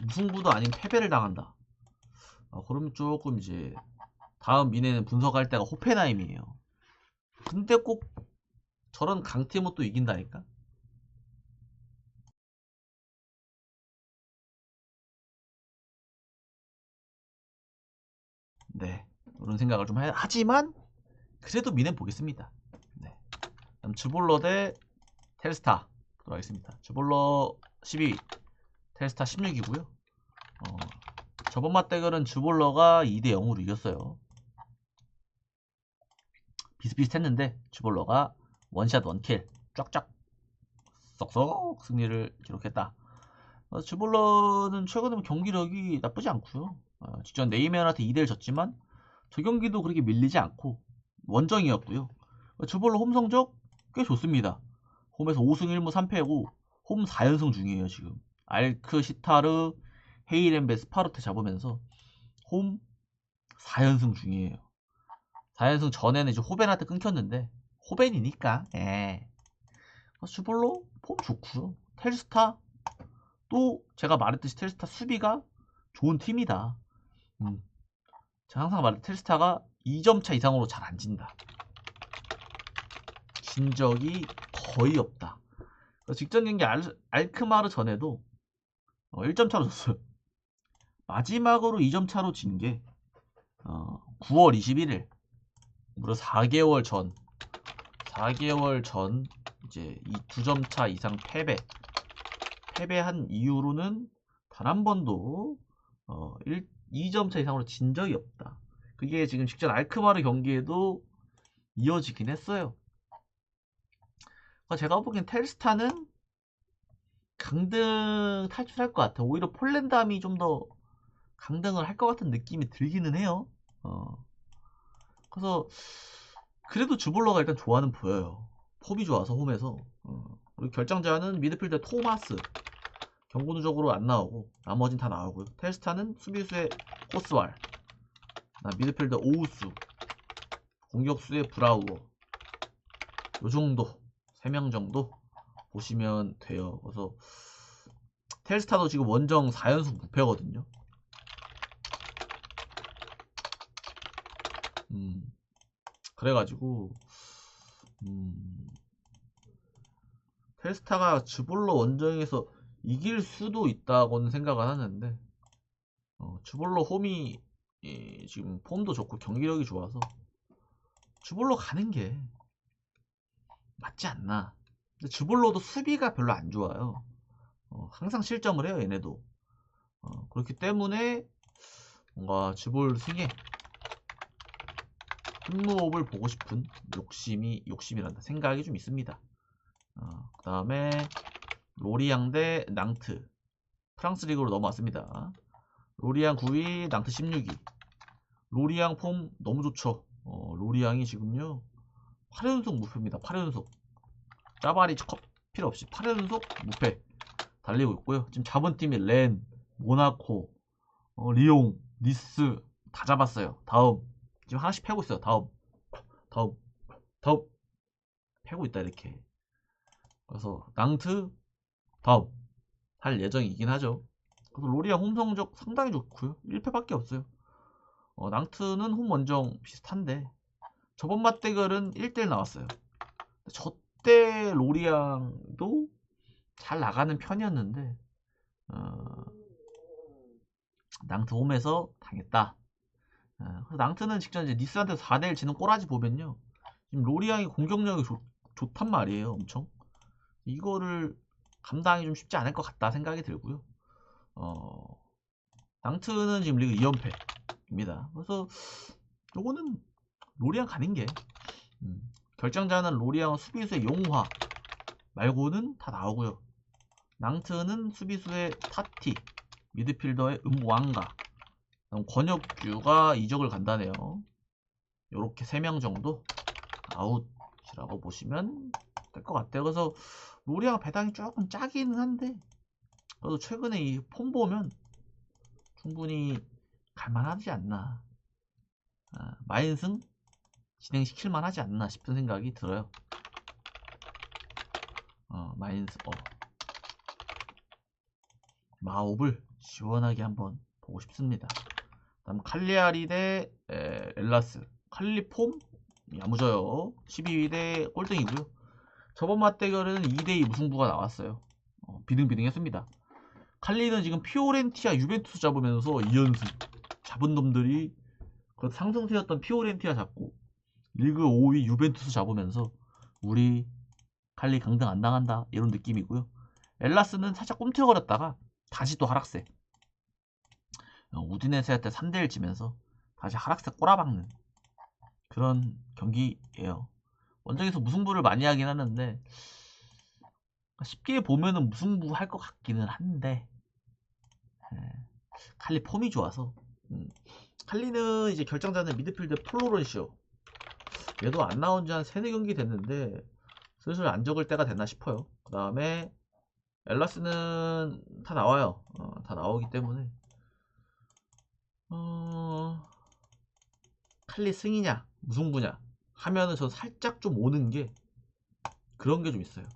무승부도 아닌 패배를 당한다. 그러면 조금 이제 다음 미네는 분석할 때가 호펜하임이에요. 근데 꼭 저런 강팀은 또 이긴다니까? 네. 그런 생각을 좀 하지만 그래도 미넨 보겠습니다. 네. 그럼 주볼러 대 텔스타 들어가겠습니다. 주볼러 12위, 텔스타 16위고요. 저번 맞대결은 주볼러가 2대0으로 이겼어요. 비슷비슷했는데 주볼러가 원샷 원킬 쫙쫙 썩썩 승리를 기록했다. 즈볼러는 최근에 경기력이 나쁘지 않고요. 직전 네이맨한테 2대1 졌지만 저 경기도 그렇게 밀리지 않고 원정이었고요. 즈볼러 홈 성적 꽤 좋습니다. 홈에서 5승 1무 3패고 홈 4연승 중이에요 지금. 알크, 시타르, 헤이렌베, 스파르트 잡으면서 홈 4연승 중이에요. 4연승 전에는 이제 호벤한테 끊겼는데 호벤이니까 즈볼러 폼 좋고요. 텔스타 또 제가 말했듯이 텔스타 수비가 좋은 팀이다. 제가 항상 말했듯이 텔스타가 2점 차 이상으로 잘 안 진다. 진 적이 거의 없다. 직전 경기 알크마르 전에도 1점 차로 졌어요. 마지막으로 2점 차로 진 게 9월 21일 무려 4개월 전 이제 이 2점 차 이상 패배한 이후로는 단 한 번도 2점 차 이상으로 진 적이 없다. 그게 지금 직전 알크마르 경기에도 이어지긴 했어요. 제가 보기엔 텔스타는 강등 탈출할 것 같아요. 오히려 폴란담이 좀 더 강등을 할 것 같은 느낌이 들기는 해요. 그래서 그래도 주볼러가 일단 좋아는 보여요. 폼이 좋아서 홈에서. 그리고 결정자는 미드필더 토마스. 경고 누적으로 안 나오고 나머진 다 나오고요. 텔스타는 수비수의 코스왈, 미드필더 오우수, 공격수의 브라우어. 요 정도 3명 정도 보시면 돼요. 그래서 텔스타도 지금 원정 4연승 무패거든요. 그래가지고 텔스타가 즈볼러 원정에서 이길 수도 있다고는 생각을 하는데 즈볼러 홈이 지금 폼도 좋고 경기력이 좋아서 즈볼러 가는 게 맞지 않나. 근데 즈볼러도 수비가 별로 안 좋아요. 항상 실점을 해요 얘네도. 그렇기 때문에 뭔가 즈볼 승에 승무업을 보고 싶은 욕심이란다 생각이 좀 있습니다. 그 다음에 로리앙 대 낭트, 프랑스 리그로 넘어왔습니다. 로리앙 9위, 낭트 16위. 로리앙 폼 너무 좋죠. 로리앙이 지금요 8연속 무패입니다. 8연속 짜바리 컵 필요 없이 8연속 무패 달리고 있고요. 지금 잡은 팀이 렌, 모나코, 리옹, 니스 다 잡았어요. 다음 지금 하나씩 패고 있어요. 다음 패고 있다 이렇게. 그래서 낭트 다음 할 예정이긴 하죠. 그래서 로리앙 홈 성적 상당히 좋고요. 1패밖에 없어요. 낭트는 홈 원정 비슷한데 저번 맞대결은 1대1 나왔어요. 저때 로리앙도 잘 나가는 편이었는데 낭트 홈에서 당했다. 그래서 낭트는 직전 이제 니스한테 4대1 지는 꼬라지 보면요. 지금 로리앙이 공격력이 좋단 말이에요. 엄청. 이거를 감당이 좀 쉽지 않을 것 같다 생각이 들고요. 낭트는 지금 리그 2연패입니다. 그래서 요거는 로리앙 가는 게 결정자는 로리앙 수비수의 용화 말고는 다 나오고요. 낭트는 수비수의 타티, 미드필더의 음왕가, 권혁규가 이적을 간다네요. 요렇게 3명 정도 아웃이라고 보시면 될 것 같아요. 그래서 로리앙 배당이 조금 짜기는 한데 그래도 최근에 이 폼 보면 충분히 갈만하지 않나, 마인승 진행시킬만 하지 않나 싶은 생각이 들어요. 마인스 마옵을 시원하게 한번 보고 싶습니다. 다음 칼리아리 대 엘라스. 칼리 폼 야무져요. 12위 대 꼴등이고요. 저번 맞대결은 2대2 무승부가 나왔어요. 비등비등했습니다. 칼리는 지금 피오렌티아 유벤투스 잡으면서 2연승. 잡은 놈들이 그 상승세였던 피오렌티아 잡고 리그 5위 유벤투스 잡으면서 우리 칼리 강등 안 당한다 이런 느낌이고요. 엘라스는 살짝 꿈틀거렸다가 다시 또 하락세. 우디네세한테 3대1 지면서 다시 하락세 꼬라박는 그런 경기예요. 원정에서 무승부를 많이 하긴 하는데 쉽게 보면은 무승부 할 것 같기는 한데 칼리 폼이 좋아서. 칼리는 이제 결정자는 미드필드 플로렌시오. 얘도 안 나온 지 한 3-4경기 됐는데 슬슬 안 적을 때가 됐나 싶어요. 그 다음에 엘라스는 다 나와요. 다 나오기 때문에 칼리 승이냐 무승부냐 하면은 저 살짝 좀 오는 게 그런 게 좀 있어요.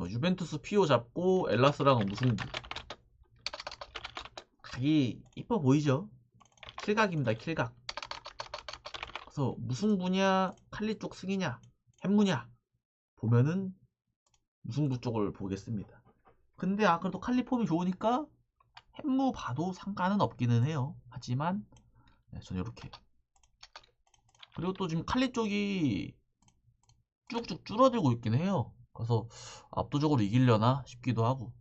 유벤투스 피오 잡고 엘라스랑 무승부. 각이 이뻐 보이죠? 킬각입니다. 킬각. 그래서 무승부냐 칼리 쪽 승이냐 햄무냐 보면은 무승부 쪽을 보겠습니다. 근데 그래도 칼리 폼이 좋으니까 햄무 봐도 상관은 없기는 해요. 하지만 저는 이렇게. 그리고 또 지금 칼리 쪽이 쭉쭉 줄어들고 있긴 해요. 그래서 압도적으로 이기려나 싶기도 하고.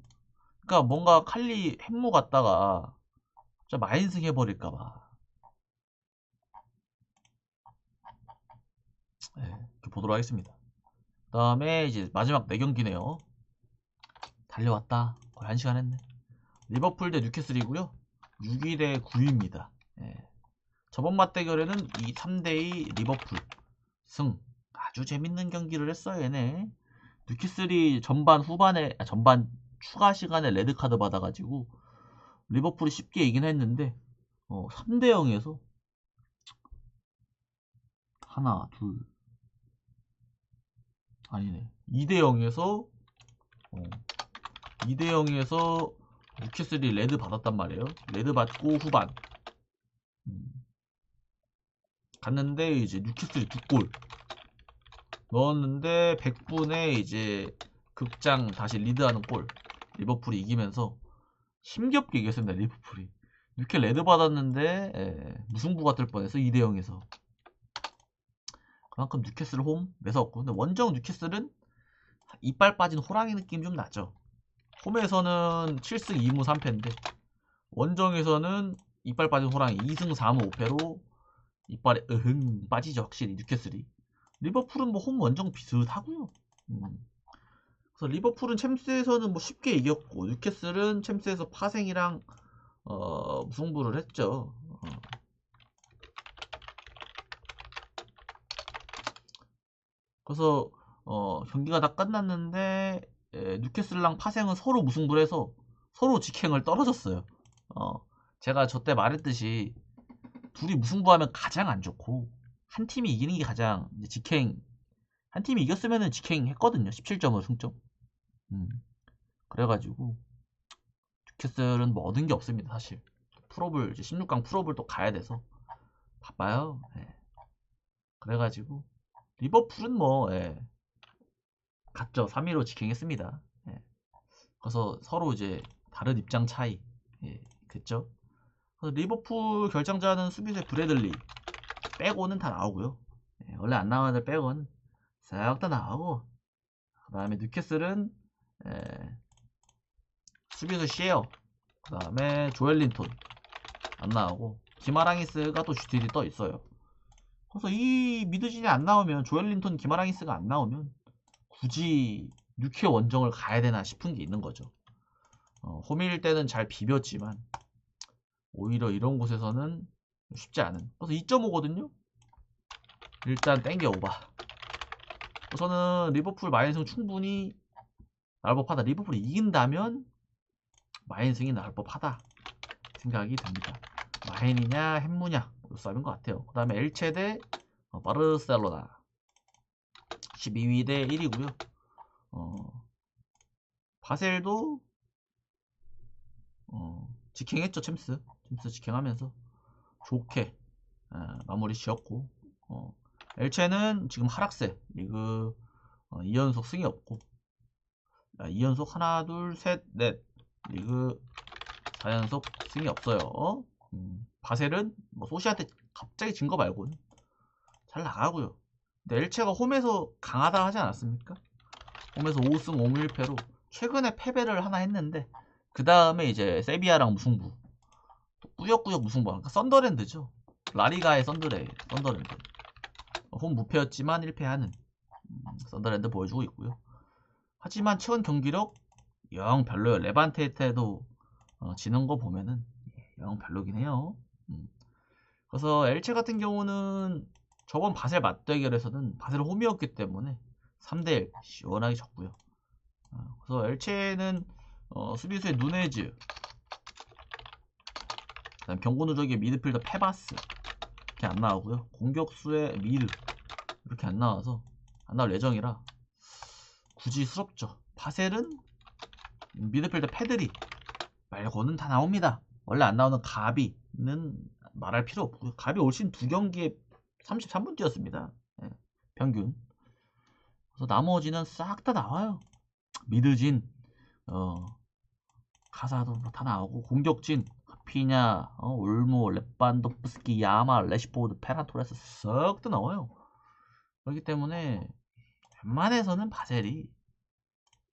그러니까 뭔가 칼리 햄무 갔다가 진짜 마인승 해버릴까봐. 이렇게 보도록 하겠습니다. 그 다음에 이제 마지막 4경기네요. 달려왔다. 거의 1시간 했네. 리버풀 대 뉴캐슬이고요. 6위 대 9위입니다. 저번 맞대결에는 3대2 리버풀 승. 아주 재밌는 경기를 했어요. 얘네. 뉴캐슬이 전반 추가 시간에 레드카드 받아가지고 리버풀이 쉽게 이긴 했는데 3대0에서 하나 둘 아니네 2대0에서 2대0에서 뉴캐슬이 레드 받았단 말이에요. 레드 받고 후반 갔는데 이제 뉴캐슬이 2골 넣었는데 100분에 이제 극장 다시 리드하는 골. 리버풀이 이기면서 힘겹게 이겼습니다. 리버풀이. 뉴캐 레드 받았는데 무승부가 뜰 뻔해서 2대0에서. 그만큼 뉴캐슬 홈 매서웠고. 근데 원정 뉴캐슬은 이빨 빠진 호랑이 느낌 좀 나죠. 홈에서는 7승 2무 3패인데 원정에서는 이빨 빠진 호랑이 2승 4무 5패로 이빨에 빠지죠. 확실히 뉴캐슬이. 리버풀은 뭐 홈 원정 비슷하고요. 그래서 리버풀은 챔스에서는 뭐 쉽게 이겼고 뉴캐슬은 챔스에서 파생이랑 무승부를 했죠. 그래서 경기가 다 끝났는데 뉴캐슬랑 파생은 서로 무승부를 해서 서로 직행을 떨어졌어요. 제가 저때 말했듯이 둘이 무승부하면 가장 안 좋고 한 팀이 이기는 게 가장 직행. 한 팀이 이겼으면은 직행 했거든요. 17점으로 승점. 그래가지고 뉴캐슬은 뭐 얻은 게 없습니다. 사실 풀업을 이제 16강 풀업을 또 가야 돼서 바빠요. 그래가지고 리버풀은 뭐 갔죠. 3위로 직행했습니다. 그래서 서로 이제 다른 입장 차이 됐죠. 그래서 리버풀 결정자는 수비수의 브래들리 빼고는 다 나오고요. 원래 안 나와야 될 빼고는 싹 다 나오고, 그 다음에 뉴캐슬은 수비수 쉐어, 그 다음에 조엘린톤 안 나오고 기마랑이스가 또 GTD 떠 있어요. 그래서 이 미드진이 안 나오면, 조엘린톤 기마랑이스가 안 나오면 굳이 뉴캐 원정을 가야 되나 싶은 게 있는 거죠. 홈일 때는 잘 비볐지만 오히려 이런 곳에서는 쉽지 않은. 그래서 2.5거든요. 일단 땡겨 오바. 저는 리버풀 마인승 충분히 나올 법하다. 리버풀이 이긴다면 마인승이 나올 법하다 생각이 듭니다. 마인이냐 햄무냐 싸움인 것 같아요. 그 다음에 엘체 대 바르셀로나 12위 대 1위고요. 바셀도 직행했죠. 챔스 직행하면서 좋게 마무리 지었고, 엘체는 지금 하락세. 리그 2연속 승이 없고 2연속 하나 둘 셋 넷 리그 4연속 승이 없어요. 바셀은 뭐 소시한테 갑자기 진 거 말고는 잘 나가고요. 근데 엘체가 홈에서 강하다 하지 않았습니까? 홈에서 5승 5무 1패로 최근에 패배를 하나 했는데, 그 다음에 이제 세비야랑 무승부, 꾸역꾸역 무승부. 그러니까 썬더랜드죠. 라리가의 썬더랜드. 홈 무패였지만 1패하는 썬더랜드 보여주고 있고요. 하지만 최근 경기력 영 별로요. 레반테한테도 지는 거 보면은 영 별로긴 해요. 그래서 엘체 같은 경우는 저번 바셀 맞대결에서는 바셀 홈이었기 때문에 3대1 시원하게 졌고요. 그래서 엘체는 수비수의 누네즈, 그다음 경고 누적의 미드필더 페바스 이렇게 안 나오고요. 공격수의 미르 이렇게 안 나와서 안 나올 예정이라 굳이 스럽죠. 바셀은 미드필더 페드리 말고는 다 나옵니다. 원래 안 나오는 가비는 말할 필요 없고요. 가비 올 시즌 2경기에 33분 뛰었습니다. 예, 평균. 그래서 나머지는 싹 다 나와요. 미드진, 가사도 다 나오고, 공격진, 피냐, 올모, 레반도프스키, 야마, 레시포드, 페라토레스 싹 다 나와요. 그렇기 때문에 웬만해서는 바셀이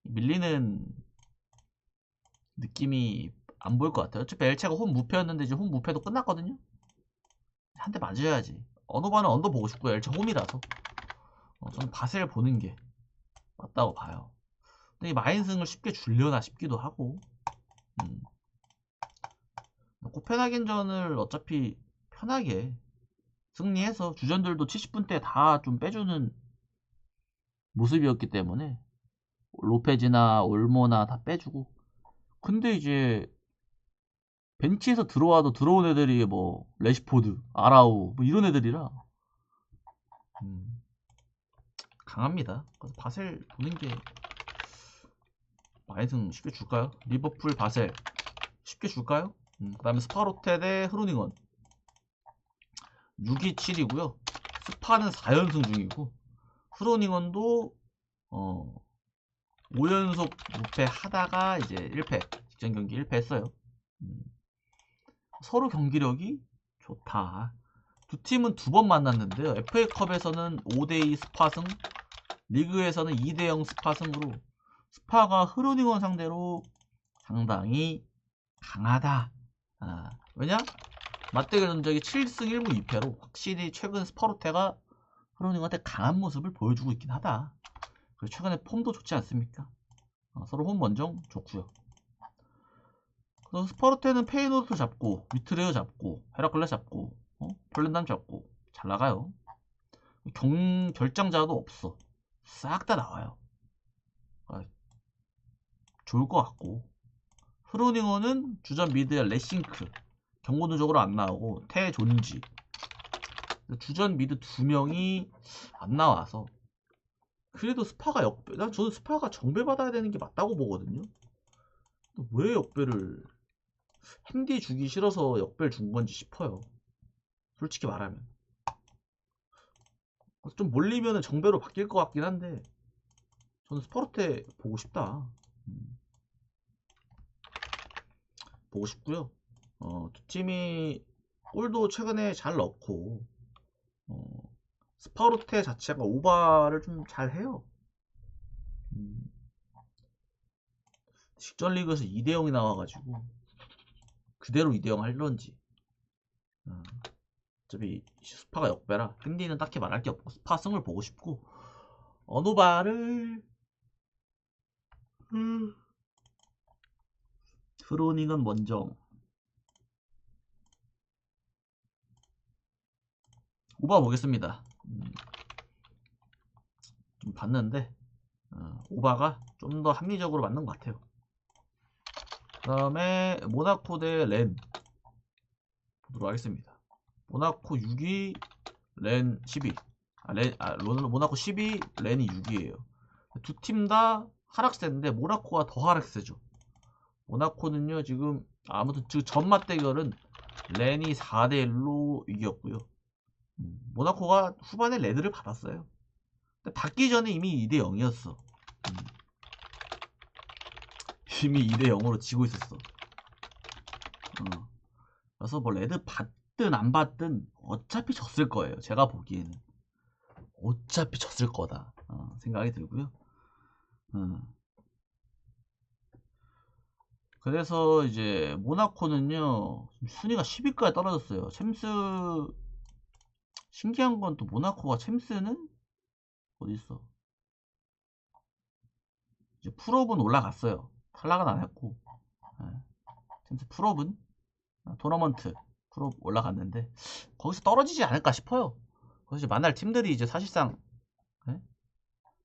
밀리는 느낌이 안 보일 것 같아요. 어차피 엘체가 홈 무패였는데 이제 홈 무패도 끝났거든요. 한 대 맞아야지. 언어바는 언더 보고 싶고 엘체 홈이라서 저는 바셀 보는 게 맞다고 봐요. 근데 이 마인승을 쉽게 줄려나 싶기도 하고. 코펜하겐전을 어차피 편하게 승리해서 주전들도 70분 대 다 좀 빼주는 모습이었기 때문에 로페즈나 올모나 다 빼주고. 근데 이제 벤치에서 들어와도 들어온 애들이 뭐 레시포드, 아라우 뭐 이런 애들이라 강합니다. 그래서 바셀 보는 게 마인승 쉽게 줄까요? 리버풀 바셀 쉽게 줄까요? 그 다음에 스파로테 대 흐로닝원 6위 7이고요. 스파는 4연승 중이고 흐로닝원도 5연속 무패 하다가 이제 1패 직전 경기 1패 했어요. 서로 경기력이 좋다. 두 팀은 두 번 만났는데요. FA컵에서는 5대2 스파승, 리그에서는 2대0 스파승으로 스파가 흐로닝원 상대로 상당히 강하다. 왜냐? 맞대결 전적이 7승 1무 2패로 확실히 최근 스파로테가 흐로닝원한테 강한 모습을 보여주고 있긴 하다. 그리고 최근에 폼도 좋지 않습니까? 서로 홈 원정 좋고요. 그래서 스파르테는 페이노트 잡고 위트레어 잡고 헤라클레 잡고 폴렌담 잡고 잘 나가요. 결장자도 없어. 싹 다 나와요. 좋을 것 같고 흐로닝어는 주전 미드의 레싱크 경고 누적으로 안 나오고 태존지 주전 미드 2명이 안 나와서 그래도 스파가 역배, 저는 스파가 정배받아야 되는 게 맞다고 보거든요. 왜 역배를 핸디 주기 싫어서 역배를 준 건지 싶어요. 솔직히 말하면 좀 몰리면 정배로 바뀔 것 같긴 한데 저는 스파르테 보고 싶다. 보고 싶고요. 두 팀이 골도 최근에 잘 넣고 스파르테 자체가 오바를 좀 잘해요. 직전 리그에서 2대0이 나와가지고 그대로 2대0 할런지 어차피 스파가 역배라 핸디는 딱히 말할 게 없고 스파 승을 보고 싶고 어노바를 프로닝은 먼저 오바 보겠습니다. 좀 봤는데 오바가 좀 더 합리적으로 맞는 것 같아요. 그 다음에 모나코 대 렌 보도록 하겠습니다. 모나코 6위 렌 12. 모나코 12 렌이 6위에요. 두 팀 다 하락세인데 모나코가 더 하락세죠. 모나코는요 지금 아무튼 전 맞대결은 렌이 4대1로 이겼고요. 모나코가 후반에 레드를 받았어요. 근데 받기 전에 이미 2대0이었어. 이미 2대0으로 지고 있었어. 그래서 뭐 레드 받든 안 받든 어차피 졌을 거예요. 제가 보기에는 어차피 졌을 거다 생각이 들고요. 그래서 이제 모나코는요 순위가 10위까지 떨어졌어요. 챔스 신기한 건 또 모나코가 챔스는 어딨어? 이제 풀업은 올라갔어요. 탈락은 안 했고 지금 풀업은 토너먼트 풀업 올라갔는데 거기서 떨어지지 않을까 싶어요. 거기서 만날 팀들이 이제 사실상 예?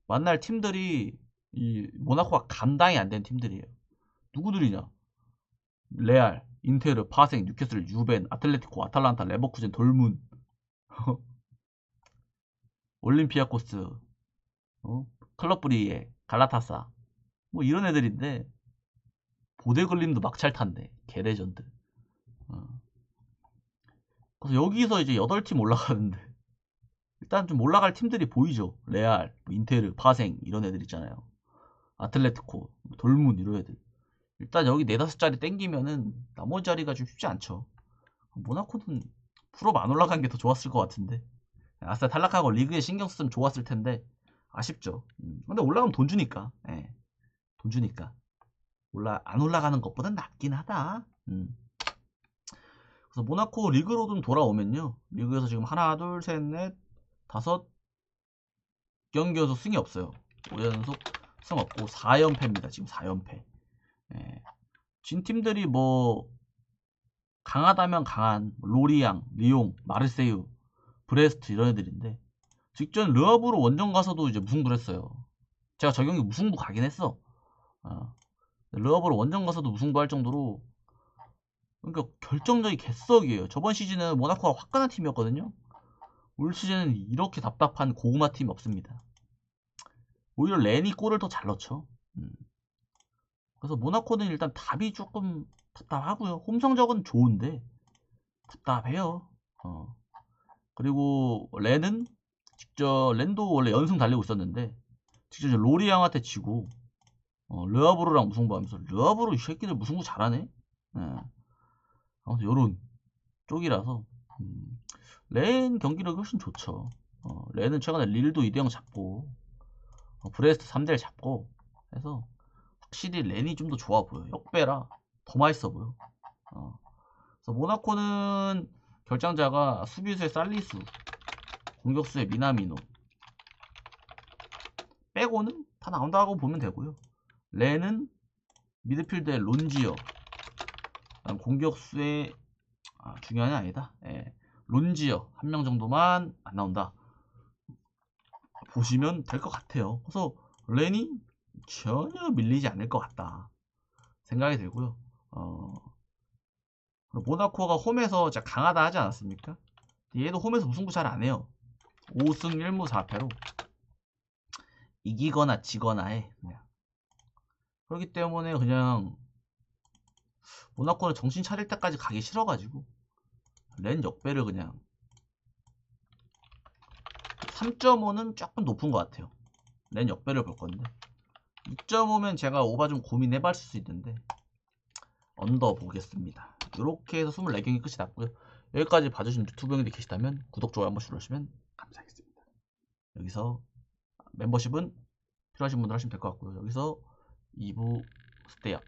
만날 팀들이 이 모나코가 감당이 안 된 팀들이에요. 누구들이냐? 레알, 인테르, 파생, 뉴캐슬, 유벤, 아틀레티코, 아탈란타, 레버쿠젠, 돌문, 올림피아코스, 클럽 브리에, 갈라타사 뭐 이런 애들인데 보데글림도 막찰탄데 개레전드. 그래서 여기서 이제 8팀 올라가는데 일단 좀 올라갈 팀들이 보이죠. 레알, 인테르, 파생 이런 애들 있잖아요. 아틀레티코, 돌문 이런 애들. 일단 여기 4-5자리 땡기면은 나머지 자리가 좀 쉽지 않죠. 모나코는 풀업 안 올라간 게 더 좋았을 것 같은데. 아싸 탈락하고 리그에 신경 쓰면 좋았을 텐데 아쉽죠. 근데 올라가면 돈 주니까. 예. 돈 주니까. 안 올라가는 것보단 낫긴 하다. 그래서 모나코 리그로 좀 돌아오면요. 리그에서 지금 하나, 둘, 셋, 넷, 5 경기여서 승이 없어요. 5연속 승 없고 4연패입니다. 지금 4연패. 예. 진 팀들이 뭐 강하다면 강한 로리앙, 리옹, 마르세유, 브레스트 이런 애들인데 직전 르하브로 원정 가서도 이제 무승부를 했어요. 제가 저 경기 무승부 가긴 했어. 르하브로 원정 가서도 무승부 할 정도로 그러니까 결정적인 개썩이에요. 저번 시즌은 모나코가 화끈한 팀이었거든요. 올 시즌은 이렇게 답답한 고구마 팀이 없습니다. 오히려 렌이 골을 더 잘 넣죠. 그래서 모나코는 일단 답이 조금 답답하고요. 홈 성적은 좋은데 답답해요. 그리고 렌은 렌도 원래 연승 달리고 있었는데 직접 로리앙한테 지고 르하브르랑 무승부하면서 르하브르 이 새끼들 무승부 잘하네. 아무튼 요런 쪽이라서 렌 경기력이 훨씬 좋죠. 렌은 최근에 릴도 2대0 잡고 브레스트 3대1 잡고 해서 확실히 렌이 좀 더 좋아 보여. 역배라 더 맛있어 보여. 그래서 모나코는 결장자가 수비수의 살리수, 공격수의 미나미노 빼고는 다 나온다고 보면 되고요. 렌은 미드필드의 론지어, 공격수의 중요한 게 아니다. 예. 론지어 한 명 정도만 안 나온다. 보시면 될 것 같아요. 그래서 렌이 전혀 밀리지 않을 것 같다 생각이 들고요. 모나코가 홈에서 진짜 강하다 하지 않았습니까? 얘도 홈에서 무승부 잘 안 해요. 5승 1무 4패로 이기거나 지거나 해. 그냥. 그렇기 때문에 그냥 모나코는 정신 차릴 때까지 가기 싫어가지고 렌 역배를 그냥 3.5는 조금 높은 것 같아요. 렌 역배를 볼 건데 6.5면 제가 오바 좀 고민해봤을 수 있는데 언더 보겠습니다. 이렇게 해서 24경기 끝이 났고요. 여기까지 봐주신 유튜브 형님들이 계시다면 구독, 좋아요 한 번씩 눌러주시면 감사하겠습니다. 여기서 멤버십은 필요하신 분들 하시면 될 것 같고요. 여기서 2부 스테이업